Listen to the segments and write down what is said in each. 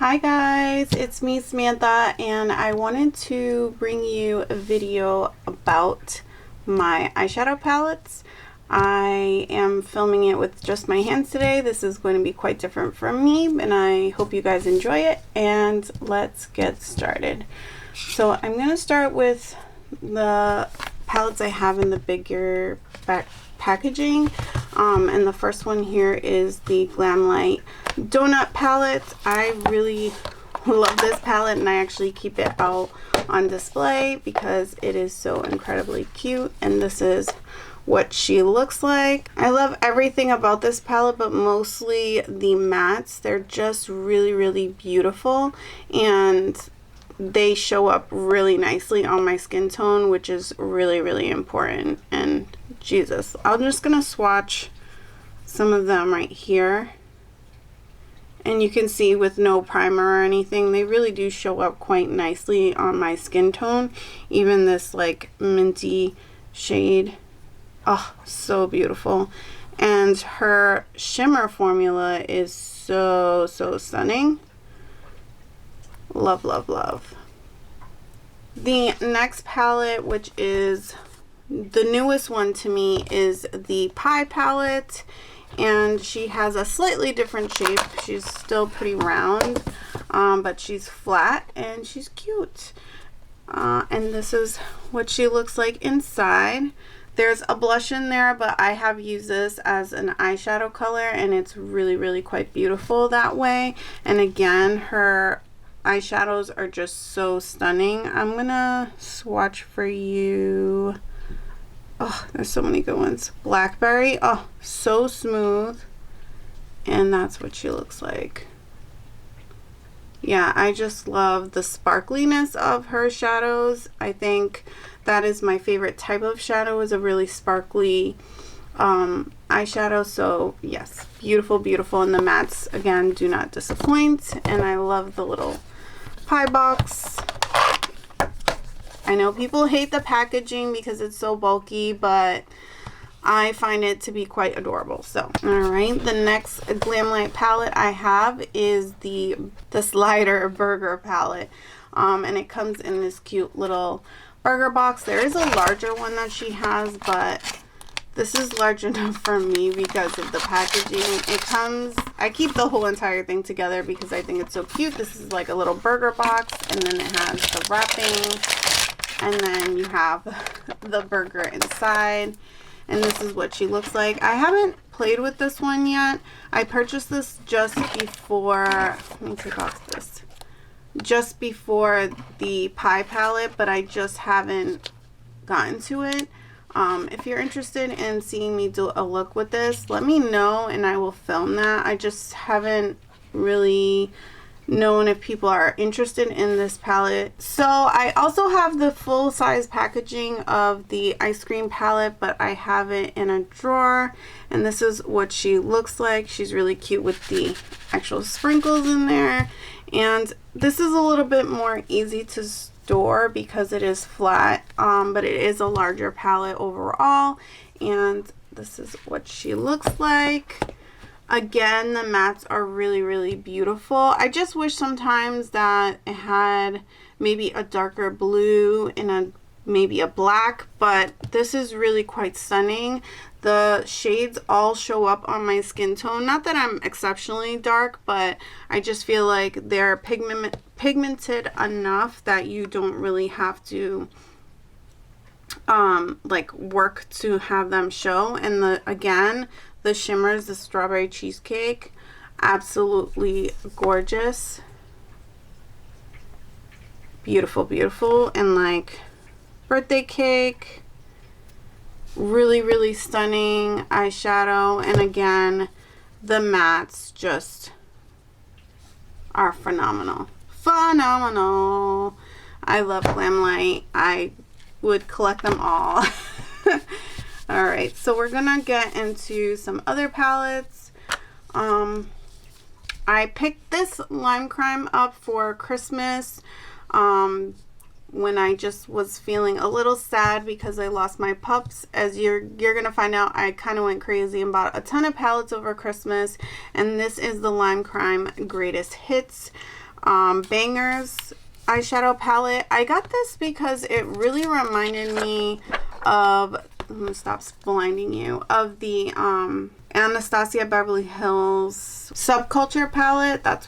Hi guys, it's me Samantha, and I wanted to bring you a video about my eyeshadow palettes. I am filming it with just my hands today. This is going to be quite different from me, and I hope you guys enjoy it, and let's get started. So I'm going to start with the palettes I have in the bigger back packaging, and the first one here is the Glam Donut palette. I really love this palette, and I actually keep it out on display because it is so incredibly cute, and this is what she looks like. I love everything about this palette, but mostly the mattes. They're just really beautiful, and they show up really nicely on my skin tone, which is really important. And Jesus, I'm just gonna swatch some of them right here, and you can see with no primer or anything, they really do show up quite nicely on my skin tone. Even this like minty shade, oh, so beautiful. And her shimmer formula is so stunning. Love. The next palette, which is the newest one to me, is the Pie palette, and she has a slightly different shape. She's still pretty round, but she's flat and she's cute. And this is what she looks like inside. There's a blush in there, but I have used this as an eyeshadow color, and it's really quite beautiful that way. And again, her eyeshadows are just so stunning. I'm gonna swatch for you. Oh, there's so many good ones. Blackberry, oh, so smooth. And that's what she looks like. Yeah, I just love the sparkliness of her shadows. I think that is my favorite type of shadow, is a really sparkly eyeshadow. So yes, beautiful. And the mattes, again, do not disappoint. And I love the little pie box. I know people hate the packaging because it's so bulky, but I find it to be quite adorable. So, alright, the next Glam palette I have is the Slider Burger palette. And it comes in this cute little burger box. There is a larger one that she has, but this is large enough for me because of the packaging. It comes, I keep the whole entire thing together because I think it's so cute. This is like a little burger box, and then it has the wrapping, and then you have the burger inside, and this is what she looks like. I haven't played with this one yet. I purchased this just before, let me take off this, just before the Pie palette, but I just haven't gotten to it. If you're interested in seeing me do a look with this, let me know and I will film that. I just haven't really known if people are interested in this palette. So I also have the full-size packaging of the ice cream palette, but I have it in a drawer, and this is what she looks like. She's really cute with the actual sprinkles in there, and this is a little bit more easy to store because it is flat, but it is a larger palette overall, and this is what she looks like. Again, the mattes are really beautiful. I just wish sometimes that it had maybe a darker blue and maybe a black, but this is really quite stunning. The shades all show up on my skin tone. Not that I'm exceptionally dark, but I just feel like they're pigmented enough that you don't really have to like work to have them show. And again, the shimmers, the strawberry cheesecake, absolutely gorgeous. Beautiful, and like birthday cake. Really stunning eyeshadow, and again, the mattes just are phenomenal. I love Glam Light. I would collect them all. Alright, so we're gonna get into some other palettes. I picked this Lime Crime up for Christmas when I just was feeling a little sad because I lost my pups. As you're gonna find out, I kind of went crazy and bought a ton of palettes over Christmas, and this is the Lime Crime Greatest Hits. Bangers eyeshadow palette. I got this because it really reminded me of, I'm gonna stop blinding you, of the Anastasia Beverly Hills Subculture palette. That's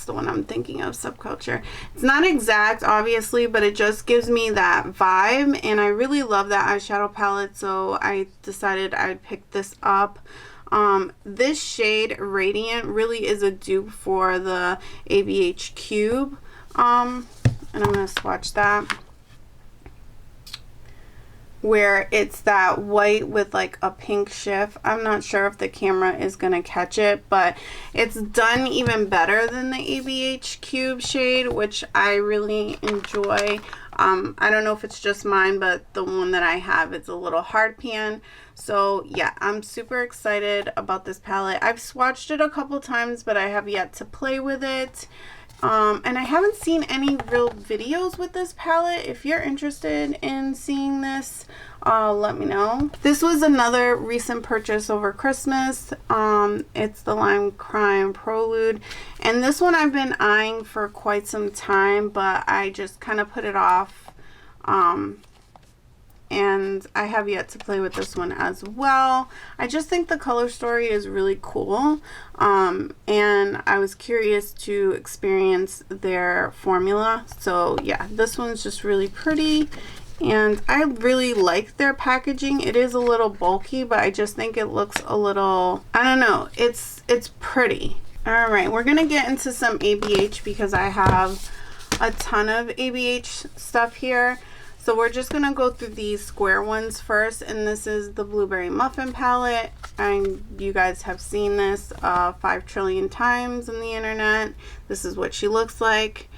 the one I'm thinking of, Subculture. It's not exact, obviously, but it just gives me that vibe, and I really love that eyeshadow palette, so I decided I'd pick this up. This shade Radiant really is a dupe for the ABH Cube, and I'm gonna swatch that, where it's that white with like a pink shift. I'm not sure if the camera is gonna catch it, but it's done even better than the ABH Cube shade, which I really enjoy. I don't know if it's just mine, but the one that I have, it's a little hard pan. So yeah, I'm super excited about this palette. I've swatched it a couple times, but I have yet to play with it. And I haven't seen any real videos with this palette. If you're interested in seeing this, let me know. This was another recent purchase over Christmas. It's the Lime Crime Prelude, and this one I've been eyeing for quite some time, but I just kind of put it off. And I have yet to play with this one as well. I just think the color story is really cool, and I was curious to experience their formula. So yeah, this one's just really pretty, and I really like their packaging. It is a little bulky, but I just think it looks a little, I don't know, it's pretty. All right, we're gonna get into some ABH because I have a ton of ABH stuff here. So we're just going to go through these square ones first, and this is the Blueberry Muffin palette, and you guys have seen this 5 trillion times on the internet. This is what she looks like.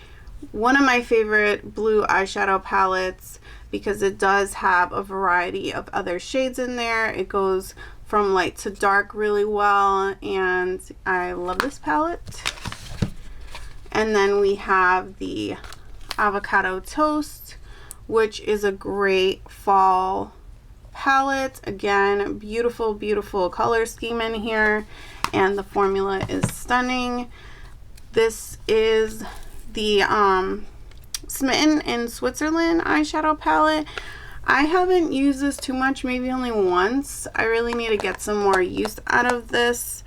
One of my favorite blue eyeshadow palettes because it does have a variety of other shades in there. It goes from light to dark really well, and I love this palette. And then we have the Avocado Toast, which is a great fall palette. Again, beautiful, beautiful color scheme in here, and the formula is stunning. This is the Smitten in Switzerland eyeshadow palette. I haven't used this too much, maybe only once. I really need to get some more use out of this.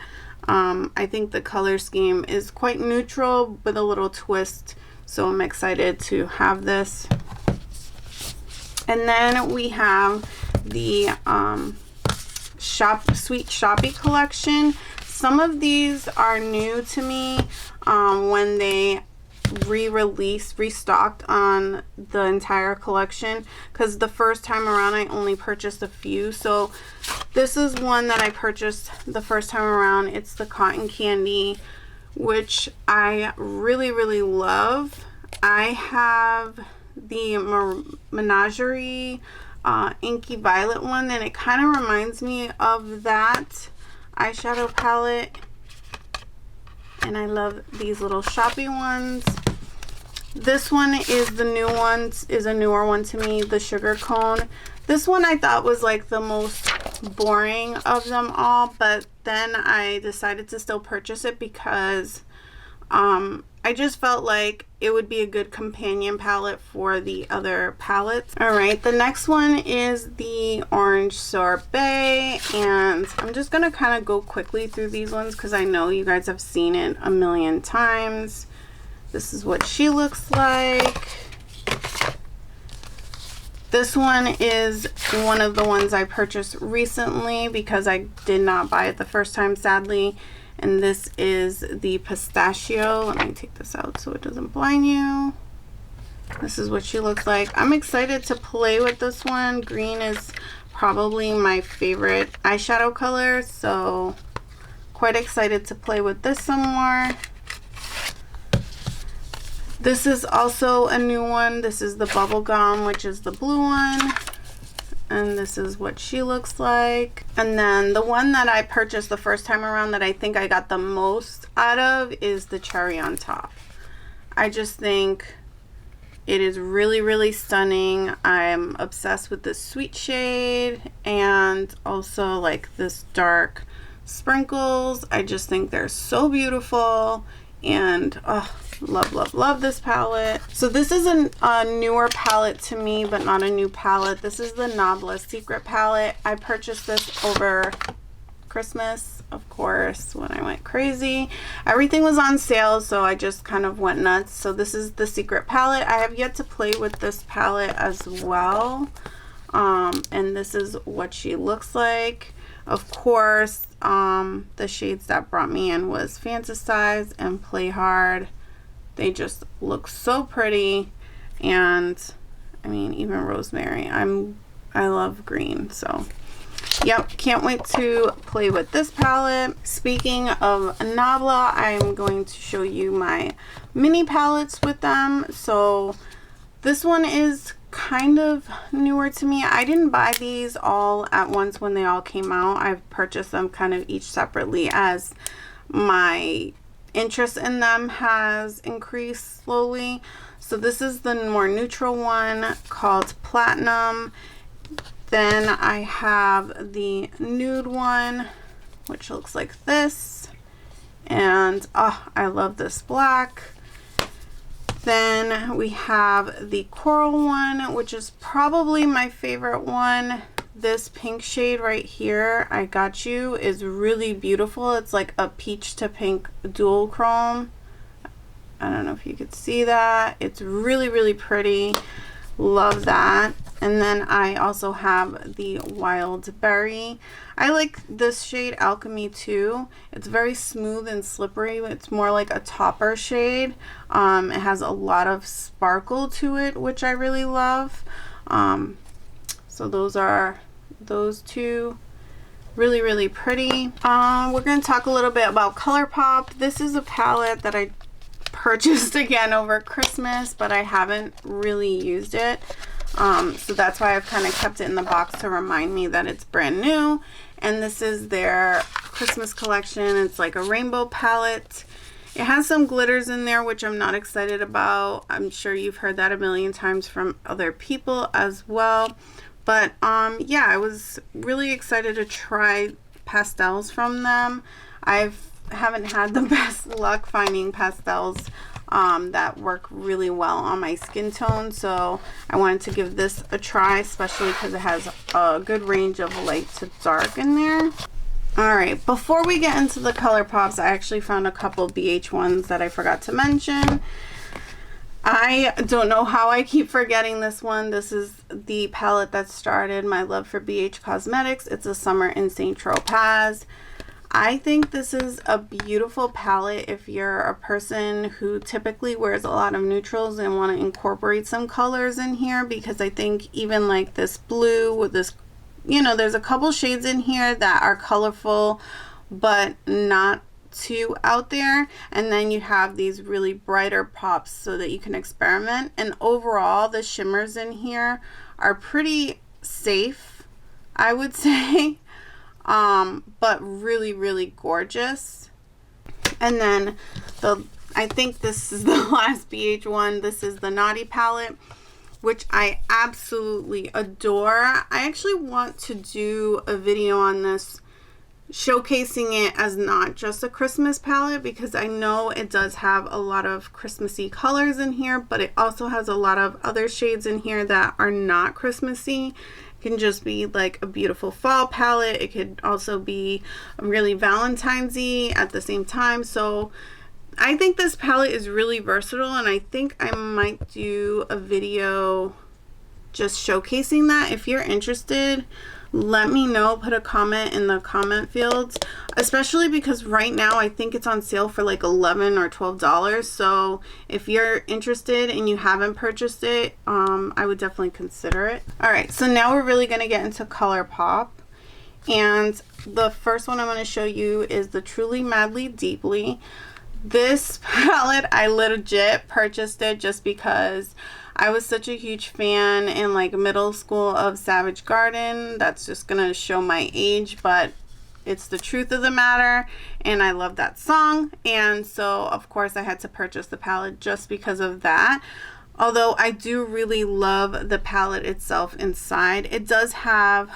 I think the color scheme is quite neutral with a little twist, so I'm excited to have this. And then we have the Sweet Shoppy collection. Some of these are new to me when they restocked on the entire collection, because the first time around I only purchased a few. So this is one that I purchased the first time around. It's the Cotton Candy, which I really, really love. I have the Menagerie Inky Violet one, and it kind of reminds me of that eyeshadow palette, and I love these little shoppy ones. This one is the new one, is a newer one to me, the Sugar Cone. This one I thought was like the most boring of them all, but then I decided to still purchase it because I just felt like it would be a good companion palette for the other palettes. All right, the next one is the Orange Sorbet, and I'm just gonna kind of go quickly through these ones because I know you guys have seen it a million times. This is what she looks like. This one is one of the ones I purchased recently because I did not buy it the first time, sadly. And this is the Pistachio. Let me take this out so it doesn't blind you. This is what she looks like. I'm excited to play with this one. Green is probably my favorite eyeshadow color, so quite excited to play with this some more. This is also a new one. This is the Bubblegum, which is the blue one. And this is what she looks like. And then the one that I purchased the first time around that I think I got the most out of is the Cherry on Top. I just think it is really, really stunning. I'm obsessed with this sweet shade and also like this dark sprinkles. I just think they're so beautiful, and love this palette. So this is a newer palette to me, but not a new palette. This is the Nabla Secret palette. I purchased this over Christmas, of course, when I went crazy. Everything was on sale, so I just kind of went nuts. So this is the Secret palette. I have yet to play with this palette as well, and this is what she looks like. Of course, the shades that brought me in was Fantasize and Play Hard. They just look so pretty, and I mean, even Rosemary. I love green, so yep, can't wait to play with this palette. Speaking of Nabla, I'm going to show you my mini palettes with them. So this one is kind of newer to me. I didn't buy these all at once when they all came out. I've purchased them kind of each separately as my interest in them has increased slowly. So this is the more neutral one called Platinum. Then I have the nude one, which looks like this, and I love this black. Then we have the coral one, which is probably my favorite one. This pink shade right here, I Got You, is really beautiful. It's like a peach to pink dual chrome. I don't know if you could see that. It's really pretty. Love that. And then I also have the Wild Berry. I like this shade Alchemy too. It's very smooth and slippery. It's more like a topper shade. It has a lot of sparkle to it, which I really love. So those are those two. Really pretty. We're going to talk a little bit about Colourpop. This is a palette that I purchased again over Christmas, but I haven't really used it. So that's why I've kind of kept it in the box to remind me that it's brand new. And this is their Christmas collection. It's like a rainbow palette. It has some glitters in there, which I'm not excited about. I'm sure you've heard that a million times from other people as well. But yeah, I was really excited to try pastels from them. I haven't had the best luck finding pastels that work really well on my skin tone, so I wanted to give this a try, especially because it has a good range of light to dark in there. Alright, before we get into the Colourpops, I actually found a couple BH ones that I forgot to mention. I don't know how I keep forgetting this one. This is the palette that started my love for BH Cosmetics. It's a Summer in Saint Tropez. I think this is a beautiful palette if you're a person who typically wears a lot of neutrals and want to incorporate some colors in here, because I think even like this blue with this, you know, there's a couple shades in here that are colorful but not too out there, and then you have these really brighter pops so that you can experiment. And overall the shimmers in here are pretty safe, I would say. But really gorgeous. And then I think this is the last BH one. This is the Naughty palette, which I absolutely adore. I actually want to do a video on this, showcasing it as not just a Christmas palette, because I know it does have a lot of Christmassy colors in here, but it also has a lot of other shades in here that are not Christmassy. Can just be like a beautiful fall palette. It could also be really Valentine's-y at the same time. So I think this palette is really versatile, and I think I might do a video just showcasing that. If you're interested, let me know. Put a comment in the comment fields, especially because right now I think it's on sale for like $11 or $12. So if you're interested and you haven't purchased it, I would definitely consider it. All right, so now we're really going to get into Colourpop, and the first one I'm going to show you is the Truly Madly Deeply. This palette, I legit purchased it just because I was such a huge fan in like middle school of Savage Garden. That's just gonna show my age, but it's the truth of the matter, and I love that song, and so of course I had to purchase the palette just because of that. Although I do really love the palette itself inside. It does have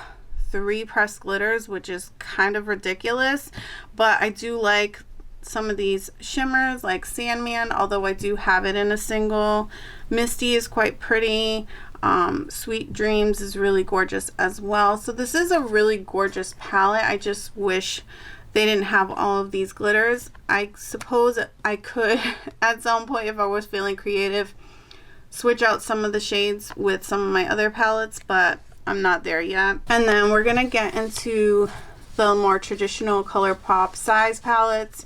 3 pressed glitters, which is kind of ridiculous, but I do like some of these shimmers like Sandman, although I do have it in a single. Misty is quite pretty. Sweet Dreams is really gorgeous as well. So this is a really gorgeous palette. I just wish they didn't have all of these glitters. I suppose I could at some point, if I was feeling creative, switch out some of the shades with some of my other palettes, but I'm not there yet. And then we're gonna get into the more traditional Colourpop size palettes.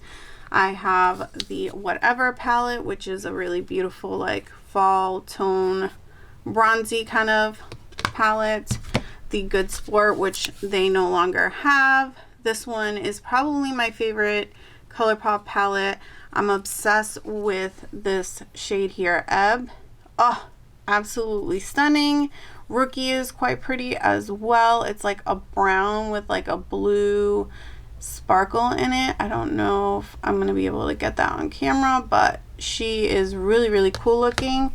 I have the Whatever palette, which is a really beautiful like fall tone bronzy kind of palette. The Good Sport, which they no longer have. This one is probably my favorite Colourpop palette. I'm obsessed with this shade here, Ebb. Oh, absolutely stunning. Rookie is quite pretty as well. It's like a brown with like a blue sparkle in it. I don't know if I'm going to be able to get that on camera, but she is really, really cool looking.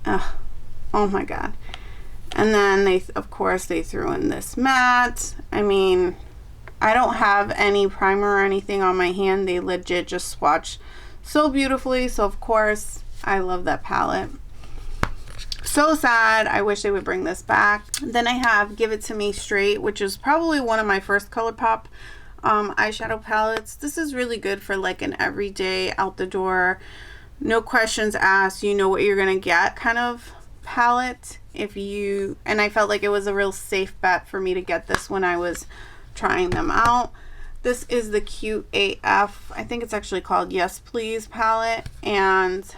Oh my god. And then they, of course, they threw in this matte. I mean, I don't have any primer or anything on my hand. They legit just swatch so beautifully. So, of course, I love that palette. So sad. I wish they would bring this back. Then I have Give It To Me Straight, which is probably one of my first Colourpop eyeshadow palettes. This is really good for like an everyday, out the door, no questions asked, you know what you're gonna get kind of palette. And I felt like it was a real safe bet for me to get this when I was trying them out. This is the Cute AF, I think it's actually called Yes Please palette, and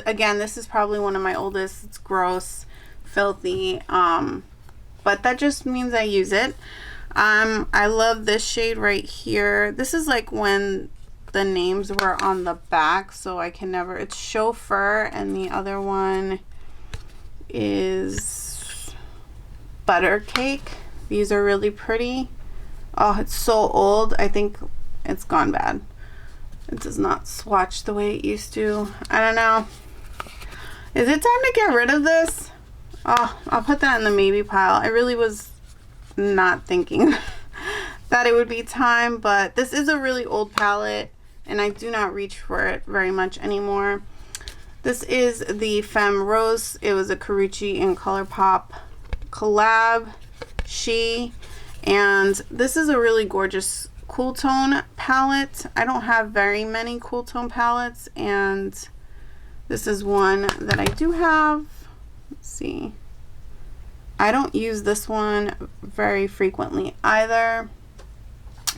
again, this is probably one of my oldest. It's gross, filthy, but that just means I use it. I love this shade right here. This is like when the names were on the back, so I can never, it's Chauffeur, and the other one is Butter Cake. These are really pretty. Oh, it's so old. I think it's gone bad. It does not swatch the way it used to. I don't know. Is it time to get rid of this? Oh, I'll put that in the maybe pile. I really was not thinking that it would be time, but this is a really old palette and I do not reach for it very much anymore. This is the Femme Rose. It was a Carucci and Colourpop collab. And this is a really gorgeous cool tone palette. I don't have very many cool tone palettes, and this is one that I do have. Let's see. I don't use this one very frequently either,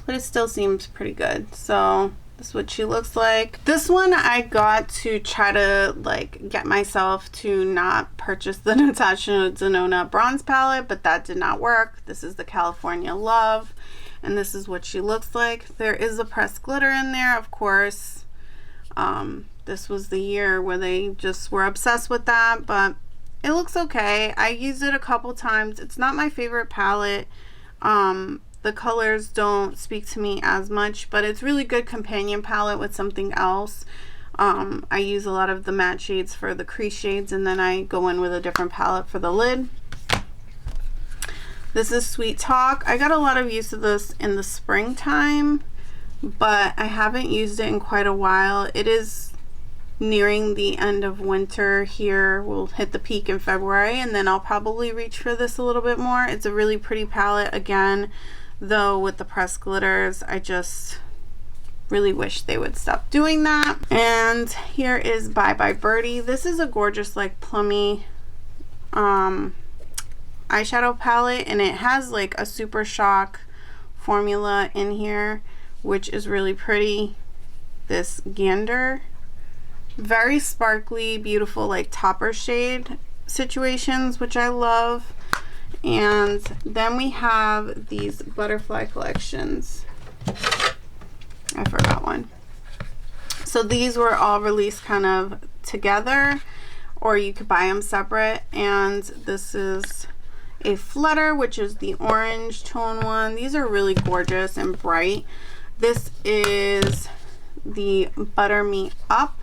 but it still seems pretty good. So this is what she looks like. This one I got to try to like get myself to not purchase the Natasha Denona bronze palette, but that did not work. This is the California Love, and this is what she looks like. There is a pressed glitter in there, of course. This was the year where they just were obsessed with that, but it looks okay. I used it a couple times. It's not my favorite palette. The colors don't speak to me as much, but it's really good companion palette with something else. I use a lot of the matte shades for the crease shades, and then I go in with a different palette for the lid. This is Sweet Talk. I got a lot of use of this in the springtime, but I haven't used it in quite a while. It is nearing the end of winter here. We'll hit the peak in February, and then I'll probably reach for this a little bit more. It's a really pretty palette again, though with the pressed glitters. I just really wish they would stop doing that. And here is Bye Bye Birdie. This is a gorgeous like plummy eyeshadow palette, and it has like a Super Shock formula in here, which is really pretty. This Gander, very sparkly, beautiful like topper shade situations, which I love. And then we have these butterfly collections. I forgot one. So these were all released kind of together, or you could buy them separate. And this is a Flutter, which is the orange tone one. These are really gorgeous and bright. This is the Butter Me Up,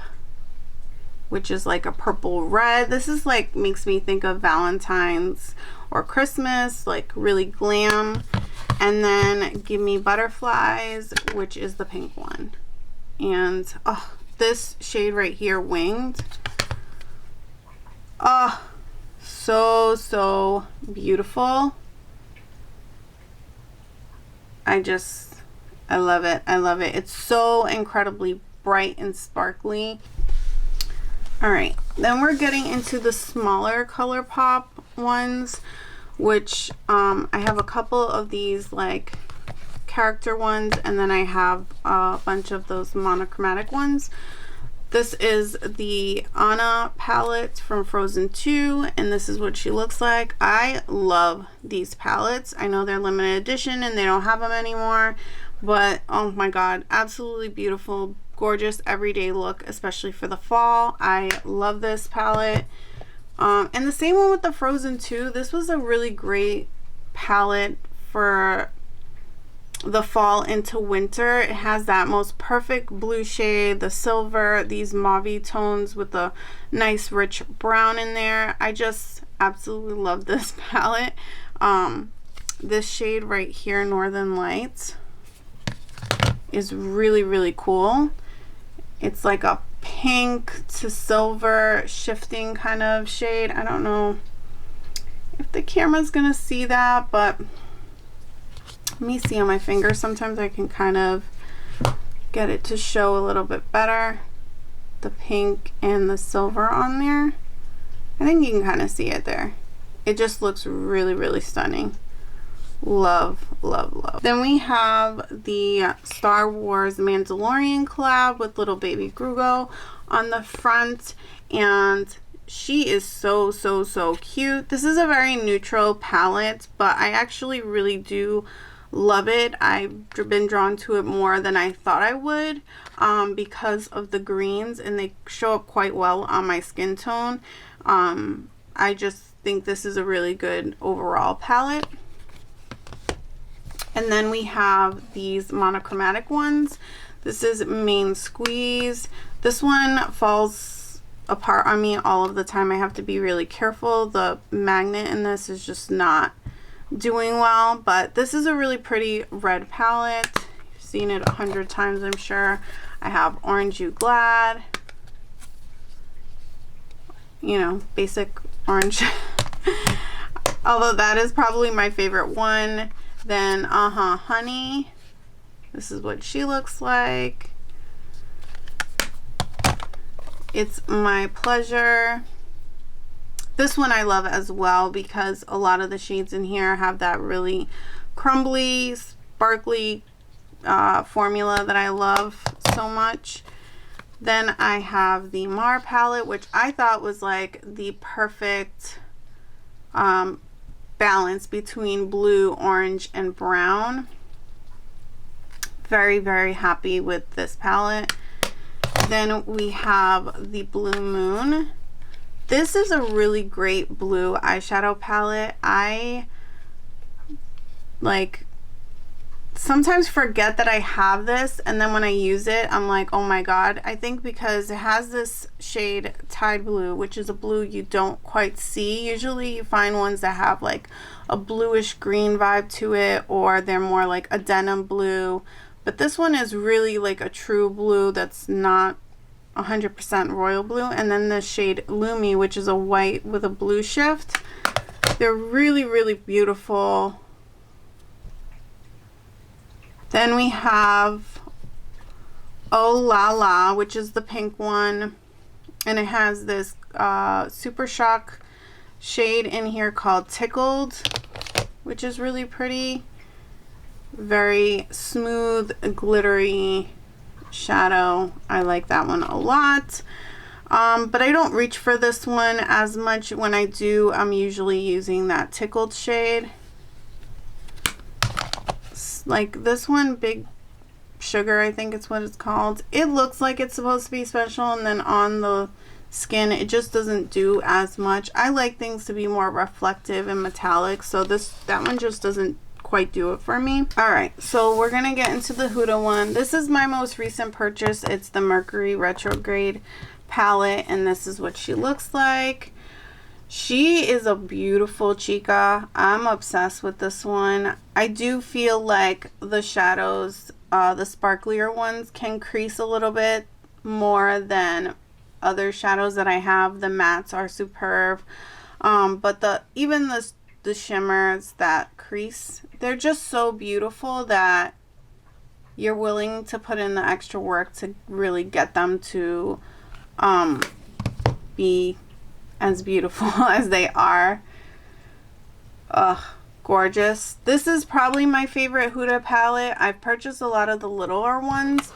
which is like a purple red. This is like, makes me think of Valentine's or Christmas, like really glam. And then give me Butterflies, which is the pink one. And oh, this shade right here, Winged. Oh, so beautiful. I love it. I love it. It's so incredibly bright and sparkly. All right, then we're getting into the smaller Colourpop ones, which I have a couple of these like character ones, and then I have a bunch of those monochromatic ones. This is the Anna palette from Frozen 2, and this is what she looks like. I love these palettes. I know they're limited edition and they don't have them anymore, but oh my god, absolutely beautiful, gorgeous everyday look, especially for the fall. I love this palette. And the same one with the Frozen 2. This was a really great palette for the fall into winter. It has that most perfect blue shade, the silver, these mauve tones with the nice rich brown in there. I just absolutely love this palette. This shade right here, Northern Lights, is really cool. It's like a pink to silver shifting kind of shade. I don't know if the camera's gonna see that, but let me see on my finger. Sometimes I can kind of get it to show a little bit better, the pink and the silver on there. I think you can kind of see it there. It just looks really stunning. Love. Then we have the Star Wars Mandalorian collab with little baby Grogu on the front, and she is so cute. This is a very neutral palette, but I actually really do love it. I've been drawn to it more than I thought I would because of the greens, and they show up quite well on my skin tone. I just think this is a really good overall palette. And then we have these monochromatic ones. This is Main Squeeze. This one falls apart on me all of the time. I have to be really careful. The magnet in this is just not doing well, but this is a really pretty red palette. You've seen it 100 times, I'm sure. I have Orange You Glad, you know, basic orange. Although that is probably my favorite one. Then Honey, this is what she looks like. It's My Pleasure. This one I love as well because a lot of the shades in here have that really crumbly, sparkly formula that I love so much. Then I have the Mar palette, which I thought was like the perfect balance between blue, orange, and brown. Very happy with this palette. Then we have the Blue Moon. This is a really great blue eyeshadow palette. I like sometimes forget that I have this, and then when I use it I'm like, oh my god. I think because it has this shade Tide Blue, which is a blue you don't quite see. Usually you find ones that have like a bluish green vibe to it, or they're more like a denim blue, but this one is really like a true blue that's not 100% royal blue. And then the shade Lumi, which is a white with a blue shift. They're really beautiful. Then we have Oh La La, which is the pink one, and it has this Super Shock shade in here called Tickled, which is really pretty. Very smooth, glittery shadow. I like that one a lot. But I don't reach for this one as much. When I do, I'm usually using that Tickled shade. Like this one, Big Sugar, I think it's what it's called. It looks like it's supposed to be special, and then on the skin it just doesn't do as much. I like things to be more reflective and metallic, so that one just doesn't quite do it for me. All right, so we're gonna get into the Huda one. This is my most recent purchase. It's the Mercury Retrograde palette, and this is what she looks like. She is a beautiful chica. I'm obsessed with this one. I do feel like the shadows, the sparklier ones, can crease a little bit more than other shadows that I have. The mattes are superb, but even the shimmers that crease, they're just so beautiful that you're willing to put in the extra work to really get them to be as beautiful as they are. Ugh, gorgeous. This is probably my favorite Huda palette. I've purchased a lot of the littler ones,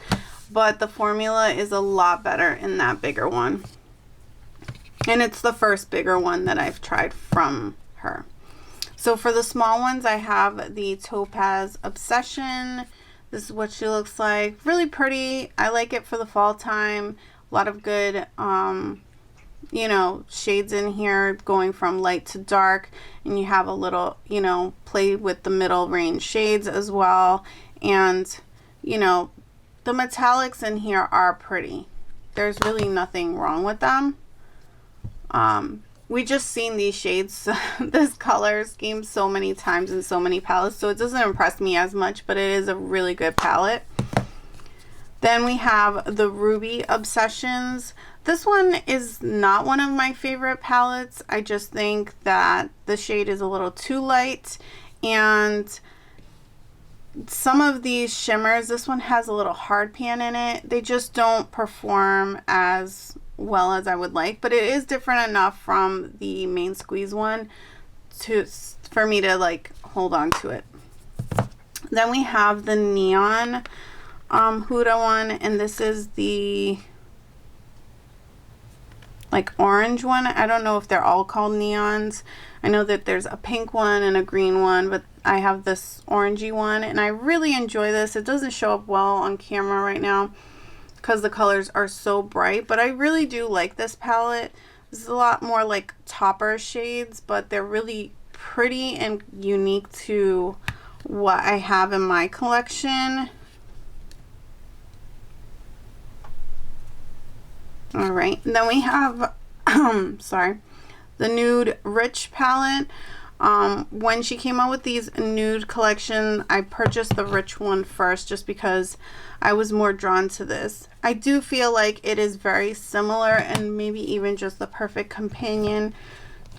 but the formula is a lot better in that bigger one. And it's the first bigger one that I've tried from her. So for the small ones, I have the Topaz Obsession. This is what she looks like. Really pretty. I like it for the fall time. A lot of good you know, shades in here going from light to dark, and you have a little, you know, play with the middle range shades as well. And you know, the metallics in here are pretty. There's really nothing wrong with them. We just seen these shades, this color scheme, so many times in so many palettes, so it doesn't impress me as much, but it is a really good palette. Then we have the Ruby Obsessions. This one is not one of my favorite palettes. I just think that the shade is a little too light, and some of these shimmers, this one has a little hard pan in it. They just don't perform as well as I would like, but it is different enough from the main squeeze one for me to like hold on to it. Then we have the Neon Huda one, and this is the like orange one. I don't know if they're all called neons. I know that there's a pink one and a green one, but I have this orangey one, and I really enjoy this. It doesn't show up well on camera right now because the colors are so bright, but I really do like this palette. This is a lot more like topper shades, but they're really pretty and unique to what I have in my collection. All right, and then we have sorry, the Nude Rich palette. When she came out with these nude collection, I purchased the rich one first just because I was more drawn to this. I do feel like it is very similar and maybe even just the perfect companion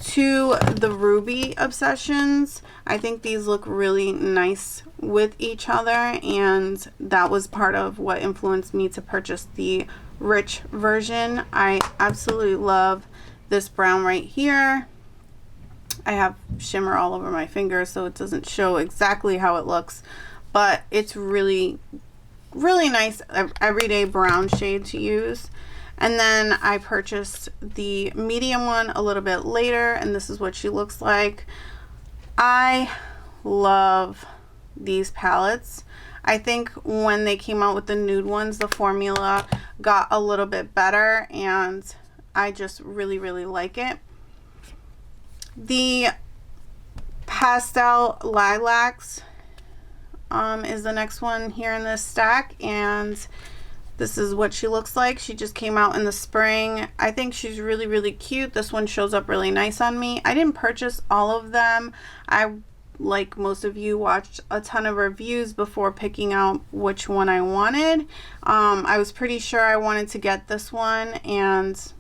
to the Ruby Obsessions. I think these look really nice with each other, and that was part of what influenced me to purchase the rich version. I absolutely love this brown right here. I have shimmer all over my finger, so it doesn't show exactly how it looks, but it's really nice everyday brown shade to use. And then I purchased the medium one a little bit later, and this is what she looks like. I love these palettes. I think when they came out with the nude ones, the formula got a little bit better, and I just really like it. The Pastel Lilacs is the next one here in this stack, and this is what she looks like. She just came out in the spring. I think she's really cute. This one shows up really nice on me. I didn't purchase all of them. I, like most of you, watched a ton of reviews before picking out which one I wanted. I was pretty sure I wanted to get this one, and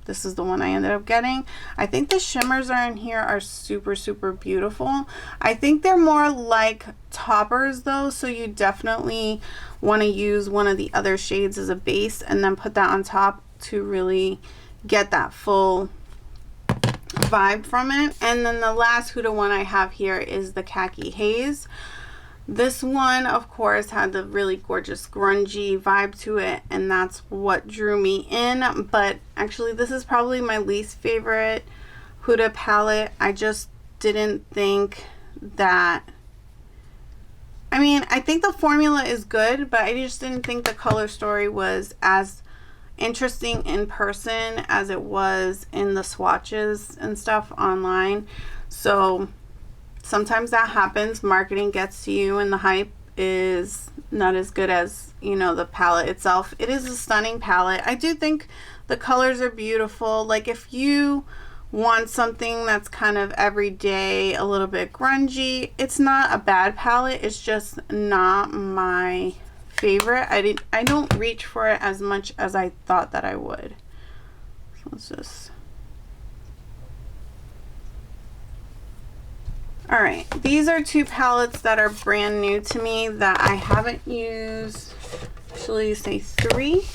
this is the one I ended up getting. I think the shimmers are in here are super beautiful. I think they're more like toppers though, so you definitely want to use one of the other shades as a base and then put that on top to really get that full vibe from it. And then the last Huda one I have here is the Khaki Haze. This one, of course, had the really gorgeous grungy vibe to it, and that's what drew me in. But actually, this is probably my least favorite Huda palette. I just didn't think that... I mean, I think the formula is good, but I just didn't think the color story was as interesting in person as it was in the swatches and stuff online. So sometimes that happens. Marketing gets to you, and the hype is not as good as, you know, the palette itself. It is a stunning palette. I do think the colors are beautiful. Like, if you want something that's kind of everyday, a little bit grungy. It's not a bad palette, it's just not my favorite. I don't reach for it as much as I thought that I would. So let's just, all right, these are two palettes that are brand new to me that I haven't used. Actually, say three.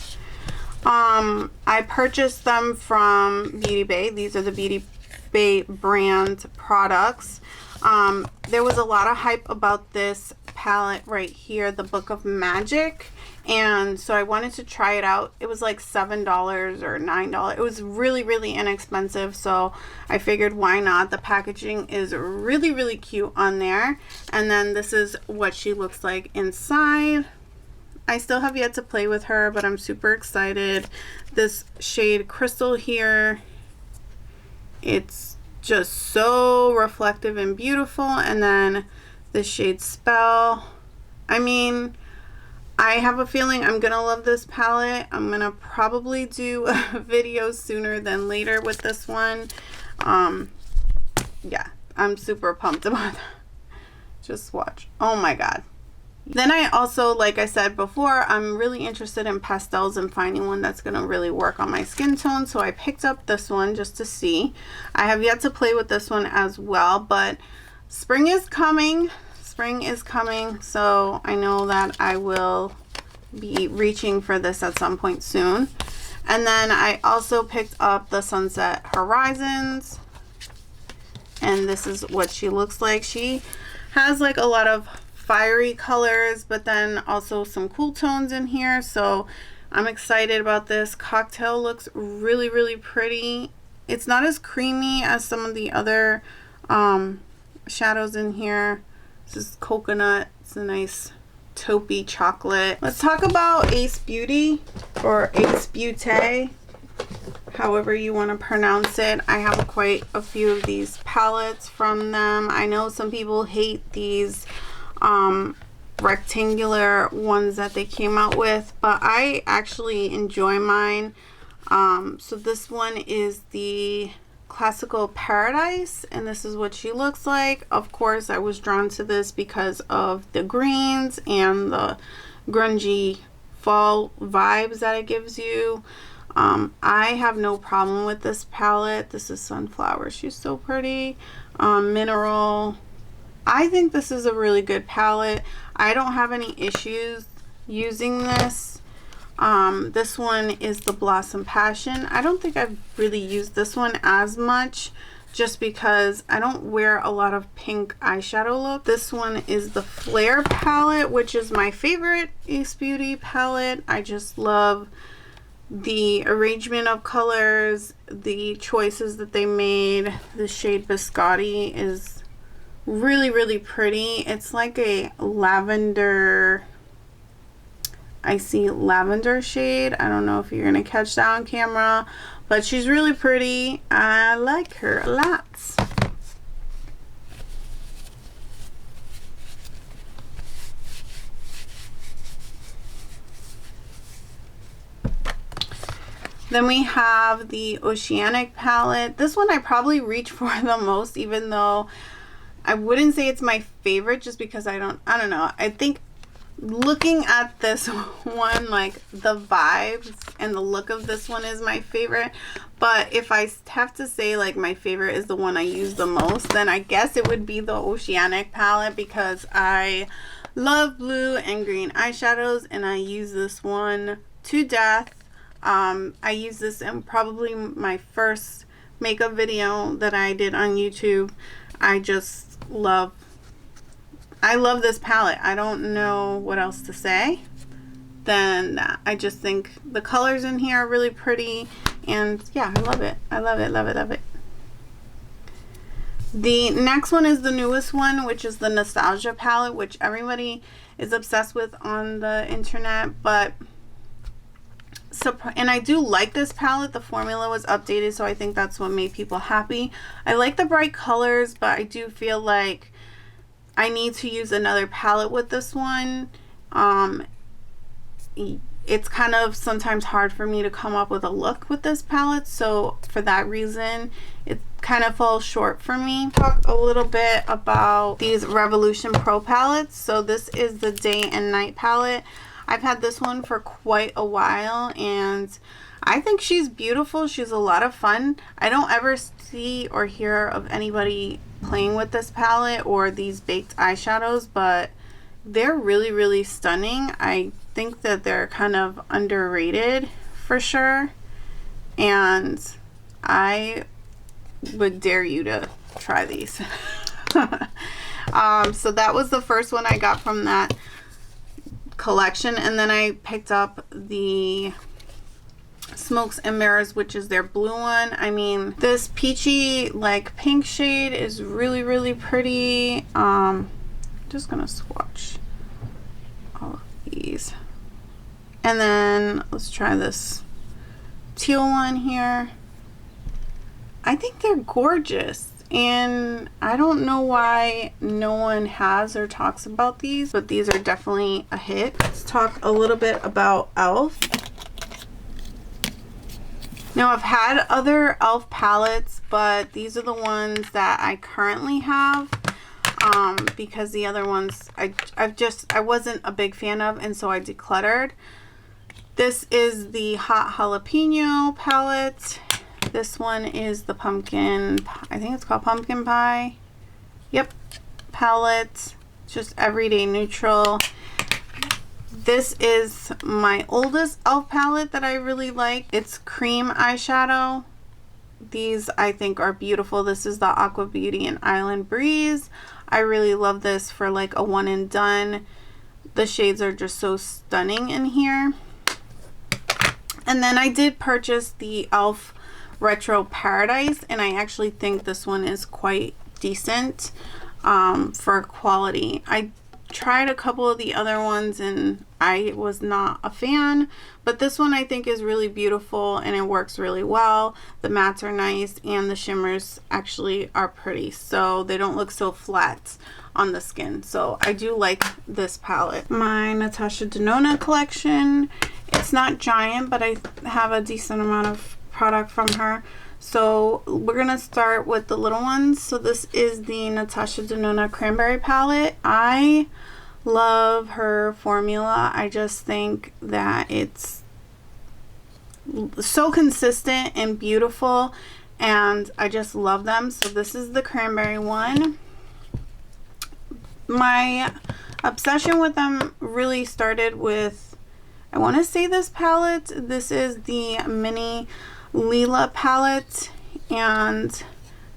I purchased them from Beauty Bay. These are the Beauty Bay brand products. There was a lot of hype about this palette right here, the Book of Magic, and so I wanted to try it out. It was like $7 or $9. It was really inexpensive, so I figured why not. The packaging is really cute on there, and then this is what she looks like inside. I still have yet to play with her, but I'm super excited. This shade Crystal here, it's just so reflective and beautiful. And then the shade Spell. I mean, I have a feeling I'm gonna love this palette. I'm gonna probably do a video sooner than later with this one. Yeah, I'm super pumped about that. Just watch. Oh my god. Then I also, like I said before, I'm really interested in pastels and finding one that's going to really work on my skin tone. So I picked up this one just to see. I have yet to play with this one as well, but spring is coming. Spring is coming. So I know that I will be reaching for this at some point soon. And then I also picked up the Sunset Horizons. And this is what she looks like. She has like a lot of fiery colors, but then also some cool tones in here, so I'm excited about this. Cocktail looks really pretty. It's not as creamy as some of the other shadows in here. This is coconut. It's a nice taupey chocolate. Let's talk about Ace Beauty, or Ace Beaute, however you want to pronounce it. I have quite a few of these palettes from them. I know some people hate these rectangular ones that they came out with, but I actually enjoy mine. So this one is the Classical Paradise, and this is what she looks like. Of course, I was drawn to this because of the greens and the grungy fall vibes that it gives you. I have no problem with this palette. This is Sunflower. She's so pretty. Mineral. I think this is a really good palette. I don't have any issues using this. This one is the Blossom Passion. I don't think I've really used this one as much just because I don't wear a lot of pink eyeshadow look. This one is the Flare palette, which is my favorite Ace Beauty palette. I just love the arrangement of colors, the choices that they made. The shade Biscotti is really pretty. It's like a lavender, icy lavender shade. I don't know if you're gonna catch that on camera, but she's really pretty. I like her a lot. Then we have the Oceanic palette. This one I probably reach for the most, even though I wouldn't say it's my favorite, just because I don't know. I think looking at this one, like the vibes and the look of this one is my favorite. But if I have to say like my favorite is the one I use the most, then I guess it would be the Oceanic palette, because I love blue and green eyeshadows and I use this one to death. I use this in probably my first makeup video that I did on YouTube. I love this palette. I don't know what else to say than that. I just think the colors in here are really pretty, and yeah, I love it. I love it. The next one is the newest one, which is the Nostalgia palette, which everybody is obsessed with on the internet, but and I do like this palette. The formula was updated, so I think that's what made people happy. I like the bright colors, but I do feel like I need to use another palette with this one. it's kind of sometimes hard for me to come up with a look with this palette, so for that reason it kind of falls short for me. Talk a little bit about these Revolution Pro palettes. So this is the Day and Night palette. I've had this one for quite a while and I think she's beautiful. She's a lot of fun. I don't ever see or hear of anybody playing with this palette or these baked eyeshadows, but they're really, really stunning. I think that they're kind of underrated for sure, and I would dare you to try these. So that was the first one I got from that collection, and then I picked up the Smokes and Mirrors, which is their blue one. I mean, this peachy like pink shade is really, really pretty. Just gonna swatch all of these, and then let's try this teal one here. I think they're gorgeous, and I don't know why no one has or talks about these, but these are definitely a hit. Let's talk a little bit about e.l.f. Now, I've had other e.l.f. palettes, but these are the ones that I currently have, because the other ones I wasn't a big fan of, and so I decluttered. This is the Hot Jalapeno palette. This one is the pumpkin, I think it's called Pumpkin Pie. Yep, palette. Just everyday neutral. This is my oldest e.l.f. palette that I really like. It's cream eyeshadow. These I think are beautiful. This is the Aqua Beauty and Island Breeze. I really love this for like a one and done. The shades are just so stunning in here. And then I did purchase the e.l.f. Retro Paradise, and I actually think this one is quite decent for quality. I tried a couple of the other ones and I was not a fan, but this one I think is really beautiful and it works really well. The mattes are nice and the shimmers actually are pretty, so they don't look so flat on the skin. So I do like this palette. My Natasha Denona collection, it's not giant, but I have a decent amount of product from her. So we're gonna start with the little ones. So this is the Natasha Denona Cranberry palette. I love her formula. I just think that it's so consistent and beautiful, and I just love them. So this is the cranberry one. My obsession with them really started with, I want to say, this palette. This is the mini Lila palette, and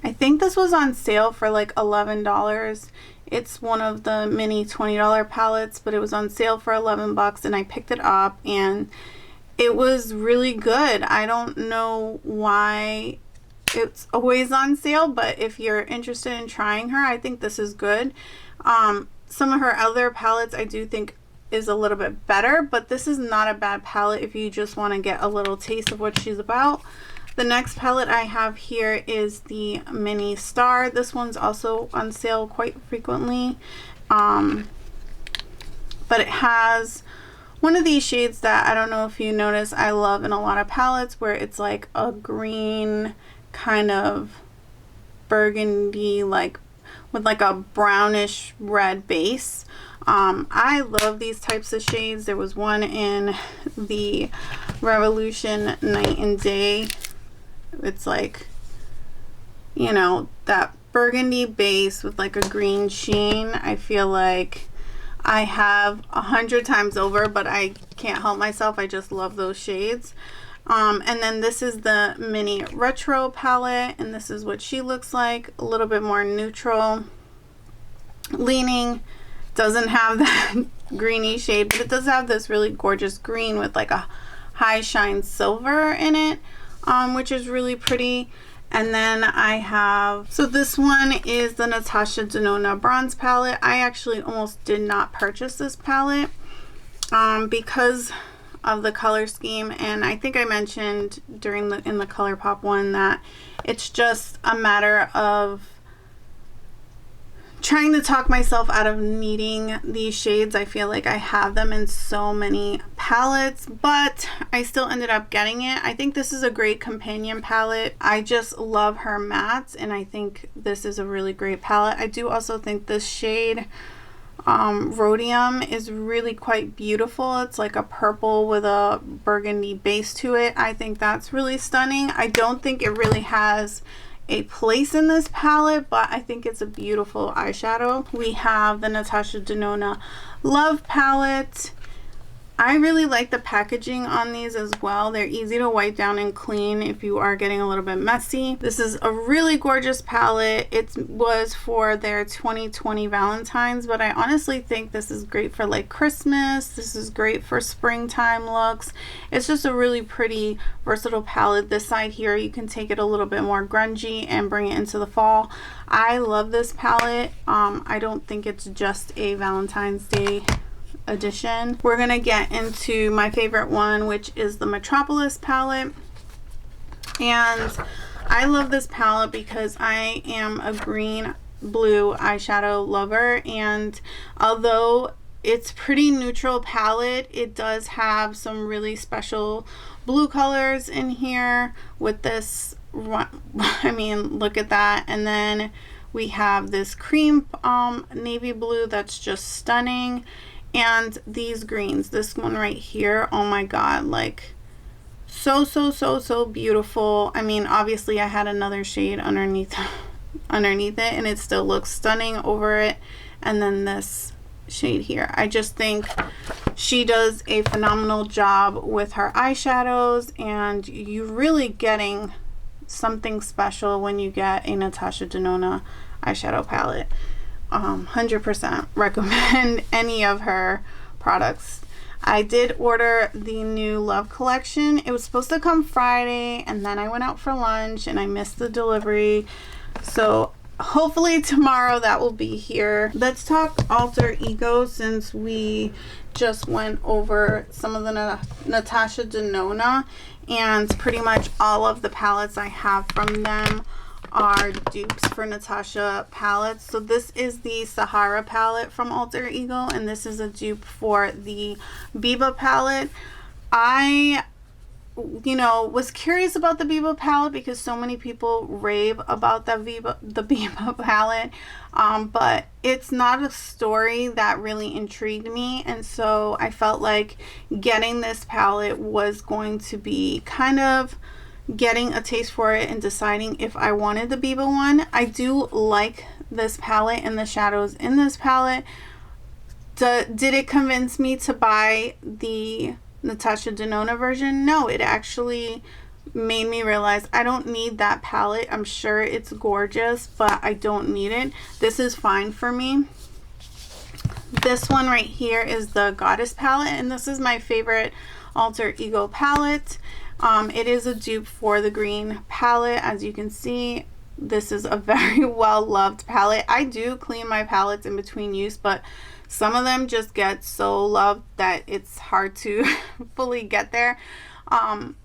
I think this was on sale for like $11. It's one of the mini $20 palettes, but it was on sale for 11 bucks, and I picked it up and it was really good. I don't know why it's always on sale, but if you're interested in trying her, I think this is good. Some of her other palettes I do think is a little bit better, but this is not a bad palette if you just want to get a little taste of what she's about. The next palette I have here is the Mini Star. This one's also on sale quite frequently, but it has one of these shades that I don't know if you notice I love in a lot of palettes, where it's like a green kind of burgundy, like with like a brownish red base. I love these types of shades. There was one in the Revolution Night and Day. It's like, you know, that burgundy base with like a green sheen. I feel like I have 100 times over, but I can't help myself. I just love those shades. And then this is the Mini Retro palette, and this is what she looks like. A little bit more neutral leaning. Doesn't have that greeny shade, but it does have this really gorgeous green with like a high shine silver in it, which is really pretty. And then I have, so this one is the Natasha Denona Bronze palette. I actually almost did not purchase this palette because of the color scheme, and I think I mentioned during in the Colourpop one that it's just a matter of trying to talk myself out of needing these shades. I feel like I have them in so many palettes, but I still ended up getting it. I think this is a great companion palette. I just love her mattes, and I think this is a really great palette. I do also think this shade Rhodium is really quite beautiful. It's like a purple with a burgundy base to it. I think that's really stunning. I don't think it really has a place in this palette, but I think it's a beautiful eyeshadow. We have the Natasha Denona Love palette. I really like the packaging on these as well. They're easy to wipe down and clean if you are getting a little bit messy. This is a really gorgeous palette. It was for their 2020 Valentine's, but I honestly think this is great for like Christmas. This is great for springtime looks. It's just a really pretty, versatile palette. This side here, you can take it a little bit more grungy and bring it into the fall. I love this palette. I don't think it's just a Valentine's Day edition. We're gonna get into my favorite one, which is the Metropolis palette. And I love this palette because I am a green blue eyeshadow lover, and although it's pretty neutral palette, it does have some really special blue colors in here with this. I mean, look at that. And then we have this cream navy blue that's just stunning. And these greens, this one right here, oh my god, like so beautiful. I mean, obviously I had another shade underneath it, and it still looks stunning over it. And then this shade here, I just think she does a phenomenal job with her eyeshadows, and you're really getting something special when you get a Natasha Denona eyeshadow palette. 100% recommend any of her products. I did order the new Love collection. It was supposed to come Friday, and then I went out for lunch and I missed the delivery. So hopefully tomorrow that will be here. Let's talk alter ego, since we just went over some of the Natasha Denona, and pretty much all of the palettes I have from them are dupes for Natasha palettes. So this is the Sahara palette from Alter Ego, and this is a dupe for the Biba palette. I was curious about the Biba palette because so many people rave about the Biba palette, but it's not a story that really intrigued me, and so I felt like getting this palette was going to be kind of getting a taste for it and deciding if I wanted the Biba one. I do like this palette and the shadows in this palette. Did it convince me to buy the Natasha Denona version? No, it actually made me realize I don't need that palette. I'm sure it's gorgeous, but I don't need it. This is fine for me. This one right here is the Goddess palette, and this is my favorite Alter Ego palette. It is a dupe for the green palette. As you can see, this is a very well loved palette. I do clean my palettes in between use, but some of them just get so loved that it's hard to fully get there. And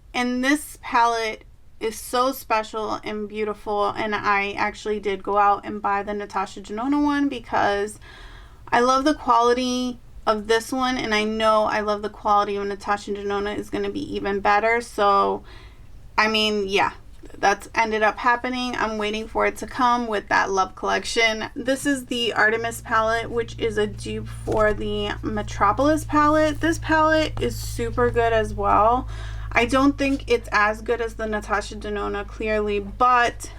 this palette is so special and beautiful, and I actually did go out and buy the Natasha Denona one because I love the quality of this one, and I know I love the quality of Natasha Denona is going to be even better. So I mean, yeah, that's ended up happening. I'm waiting for it to come with that Love collection. This is the Artemis palette, which is a dupe for the Metropolis palette. This palette is super good as well. I don't think it's as good as the Natasha Denona, clearly, but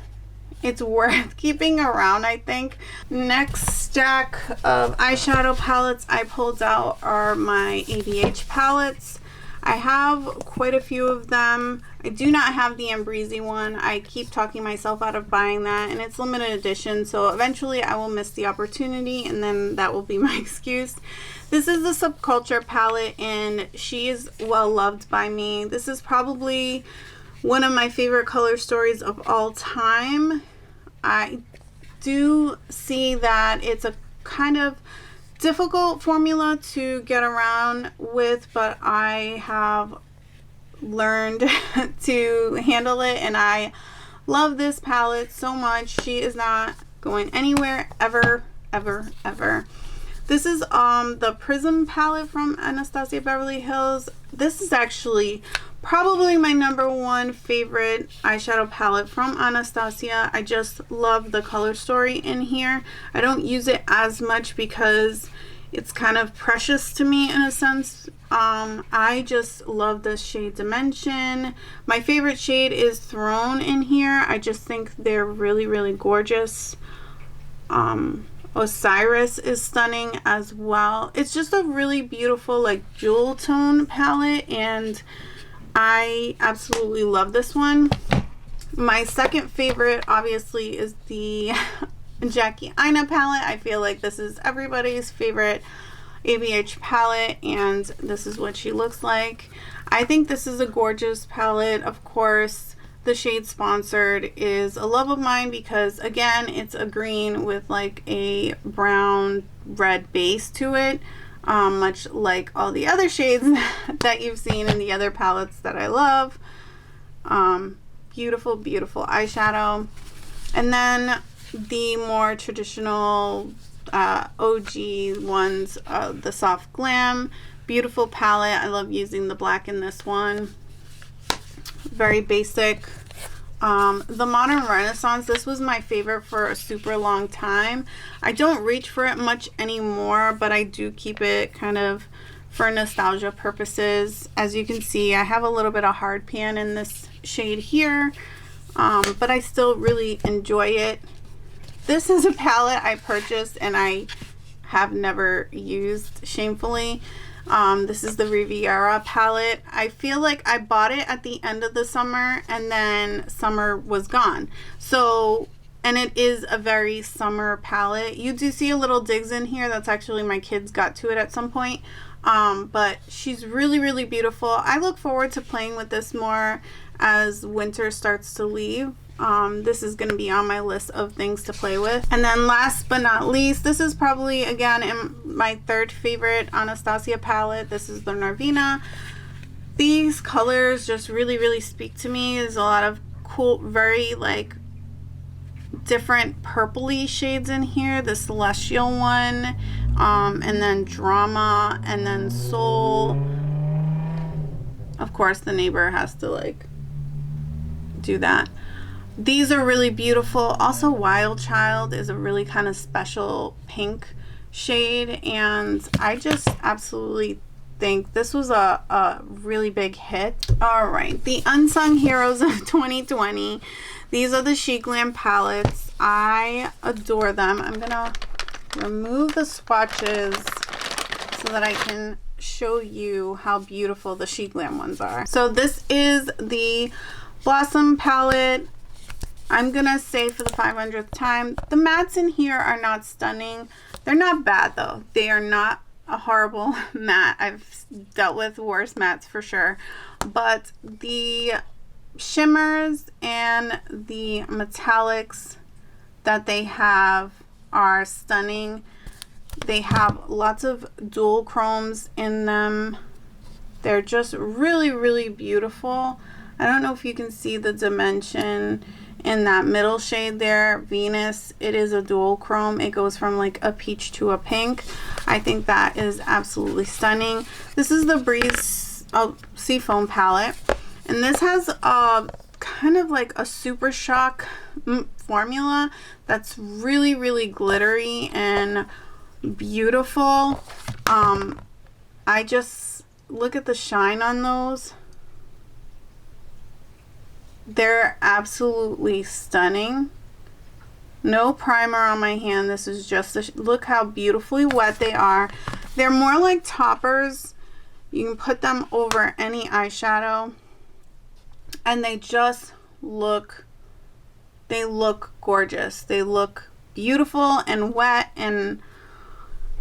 it's worth keeping around, I think. Next stack of eyeshadow palettes I pulled out are my ABH palettes. I have quite a few of them. I do not have the Ambreezy one. I keep talking myself out of buying that, and it's limited edition, so eventually I will miss the opportunity, and then that will be my excuse. This is the Subculture palette, and she is well loved by me. This is probably one of my favorite color stories of all time. I do see that it's a kind of difficult formula to get around with, but I have learned to handle it, and I love this palette so much. She is not going anywhere ever, ever, ever. This is the Prism palette from Anastasia Beverly Hills. This is actually probably my #1 favorite eyeshadow palette from Anastasia. I just love the color story in here. I don't use it as much because it's kind of precious to me in a sense. I just love the shade Dimension. My favorite shade is Throne in here. I just think they're really, really gorgeous. Osiris is stunning as well. It's just a really beautiful like jewel tone palette, and I absolutely love this one. My second favorite obviously is the Jackie Aina palette. I feel like this is everybody's favorite ABH palette, and this is what she looks like. I think this is a gorgeous palette. Of course, the shade Sponsored is a love of mine because again, it's a green with like a brown red base to it, much like all the other shades that you've seen in the other palettes that I love. Beautiful, beautiful eyeshadow. And then the more traditional OG ones, the Soft Glam, beautiful palette. I love using the black in this one. Very basic. The Modern Renaissance, this was my favorite for a super long time. I don't reach for it much anymore, but I do keep it kind of for nostalgia purposes. As you can see, I have a little bit of hard pan in this shade here, but I still really enjoy it. This is a palette I purchased and I have never used, shamefully. This is the Riviera palette. I feel like I bought it at the end of the summer and then summer was gone. So, and it is a very summer palette. You do see a little digs in here. That's actually my kids got to it at some point. But she's really, really beautiful. I look forward to playing with this more as winter starts to leave. This is going to be on my list of things to play with. And then last but not least, this is probably again my third favorite Anastasia palette. This is the Narvina. These colors just really, really speak to me. There's a lot of cool, very like different purpley shades in here. The Celestial one, and then Drama, and then Soul. Of course, the neighbor has to like do that. These are really beautiful. Also, Wild Child is a really kind of special pink shade, and I just absolutely think this was a really big hit. All right, the unsung heroes of 2020. These are the She Glam palettes. I adore them. I'm gonna remove the swatches so that I can show you how beautiful the She Glam ones are. So this is the Blossom palette. I'm gonna say for the 500th time, the mattes in here are not stunning. They're not bad though. They are not a horrible matte. I've dealt with worse mattes for sure. But the shimmers and the metallics that they have are stunning. They have lots of dual chromes in them. They're just really, really beautiful. I don't know if you can see the dimension in that middle shade there, Venus. It is a dual chrome. It goes from like a peach to a pink. I think that is absolutely stunning. This is the Breeze Seafoam palette, and this has a kind of like a Super Shock formula that's really, really glittery and beautiful. I just look at the shine on those. They're absolutely stunning. No primer on my hand. This is just a look how beautifully wet they are. They're more like toppers. You can put them over any eyeshadow and they just look, they look gorgeous. They look beautiful and wet and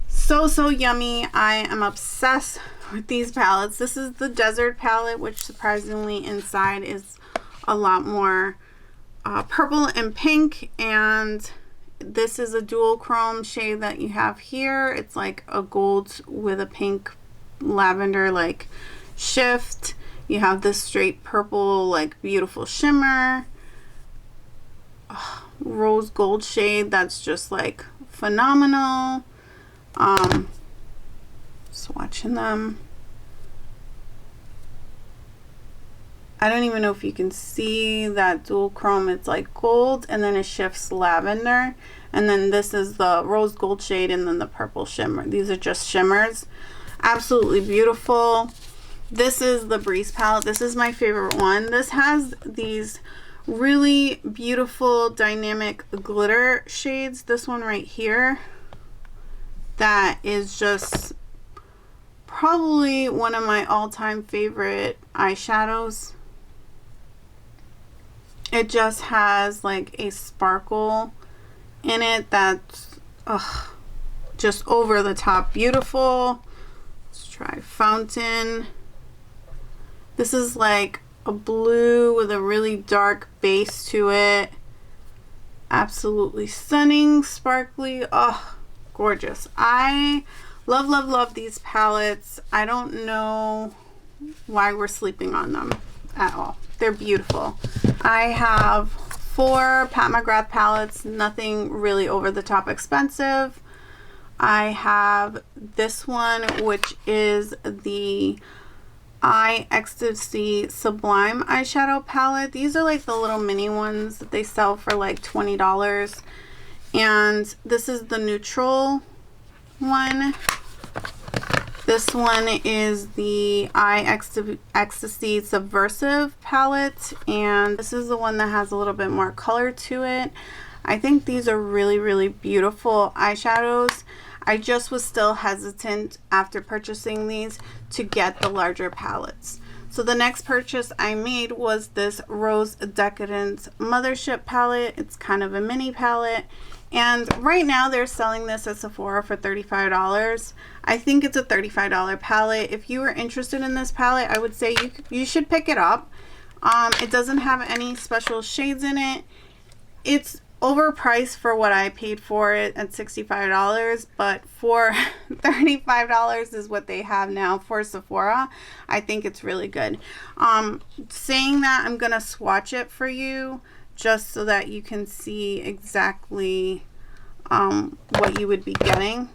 so yummy. I am obsessed with these palettes. This is the Desert palette, which surprisingly inside is a lot more purple and pink, and this is a dual chrome shade that you have here. It's like a gold with a pink lavender like shift. You have this straight purple like beautiful shimmer, rose gold shade that's just like phenomenal. Swatching them. I don't even know if you can see that dual chrome. It's like gold and then it shifts lavender, and then this is the rose gold shade and then the purple shimmer. These are just shimmers. Absolutely beautiful. This is the Breeze palette. This is my favorite one. This has these really beautiful dynamic glitter shades. This one right here, that is just probably one of my all-time favorite eyeshadows. It just has like a sparkle in it that's just over the top beautiful. Let's try Fountain. This is like a blue with a really dark base to it. Absolutely stunning, sparkly. Oh, gorgeous. I love, love, love these palettes. I don't know why we're sleeping on them at all. They're beautiful. I have 4 Pat McGrath palettes, nothing really over the top expensive. I have this one, which is the Eye Ecstasy Sublime eyeshadow palette. These are like the little mini ones that they sell for like $20. And this is the neutral one. This one is the Eye Ecstasy Subversive palette, and this is the one that has a little bit more color to it. I think these are really, really beautiful eyeshadows. I just was still hesitant after purchasing these to get the larger palettes. So the next purchase I made was this Rose Decadence Mothership palette. It's kind of a mini palette. And right now they're selling this at Sephora for $35. I think it's a $35 palette. If you are interested in this palette, I would say you should pick it up. It doesn't have any special shades in it. It's overpriced for what I paid for it at $65, but for $35 is what they have now for Sephora. I think it's really good. Saying that, I'm gonna swatch it for you just so that you can see exactly what you would be getting.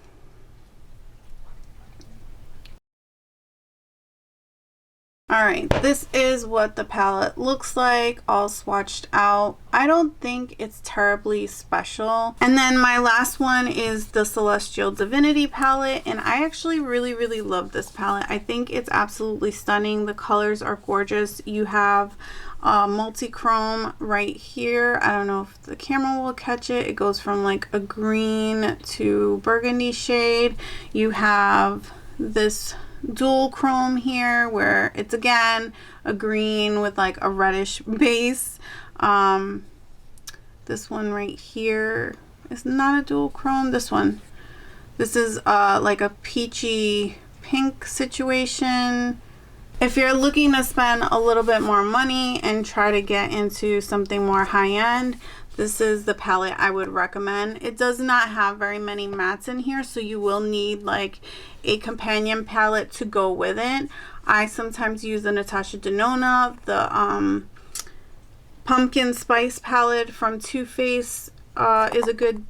Alright, this is what the palette looks like, all swatched out. I don't think it's terribly special. And then my last one is the Celestial Divinity palette, and I actually really, really love this palette. I think it's absolutely stunning. The colors are gorgeous. You have multi-chrome right here. I don't know if the camera will catch it. It goes from like a green to burgundy shade. You have this dual chrome here where it's again a green with like a reddish base. This one right here is not a dual chrome. This is like a peachy pink situation. If you're looking to spend a little bit more money and try to get into something more high-end, this is the palette I would recommend. It does not have very many mattes in here, so you will need like a companion palette to go with it. I sometimes use the Natasha Denona, the Pumpkin Spice palette from Too Faced is a good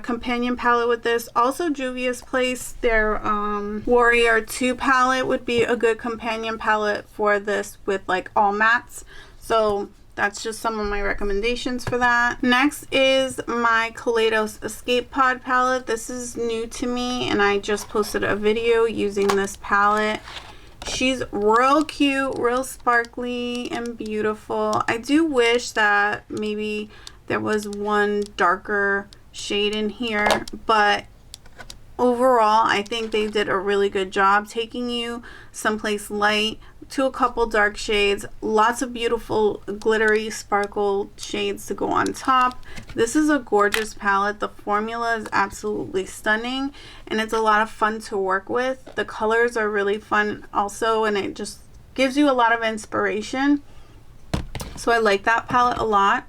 companion palette with this. Also Juvia's Place, their Warrior 2 palette would be a good companion palette for this with like all mattes. So that's just some of my recommendations for that. Next is my Kaleidos Escape Pod palette. This is new to me and I just posted a video using this palette. She's real cute, real sparkly and beautiful. I do wish that maybe there was one darker shade in here, but overall I think they did a really good job taking you someplace light to a couple dark shades, lots of beautiful glittery sparkle shades to go on top. This is a gorgeous palette. The formula is absolutely stunning and it's a lot of fun to work with. The colors are really fun also, and it just gives you a lot of inspiration, so I like that palette a lot.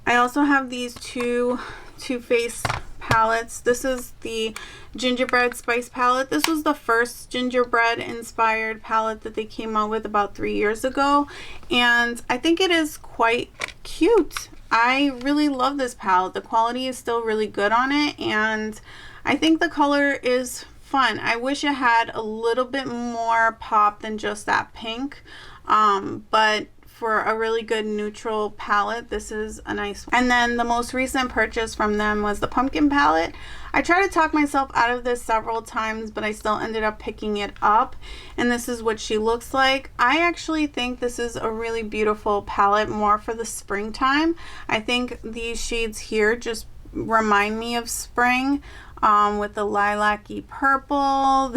I also have these two Too Faced palettes. This is the Gingerbread Spice palette. This was the first gingerbread inspired palette that they came out with about 3 years ago, and I think it is quite cute. I really love this palette. The quality is still really good on it, and I think the color is fun. I wish it had a little bit more pop than just that pink, but for a really good neutral palette, this is a nice one. And then the most recent purchase from them was the pumpkin palette. I tried to talk myself out of this several times, but I still ended up picking it up, and this is what she looks like. I actually think this is a really beautiful palette, more for the springtime. I think these shades here just remind me of spring, with the lilac-y purple,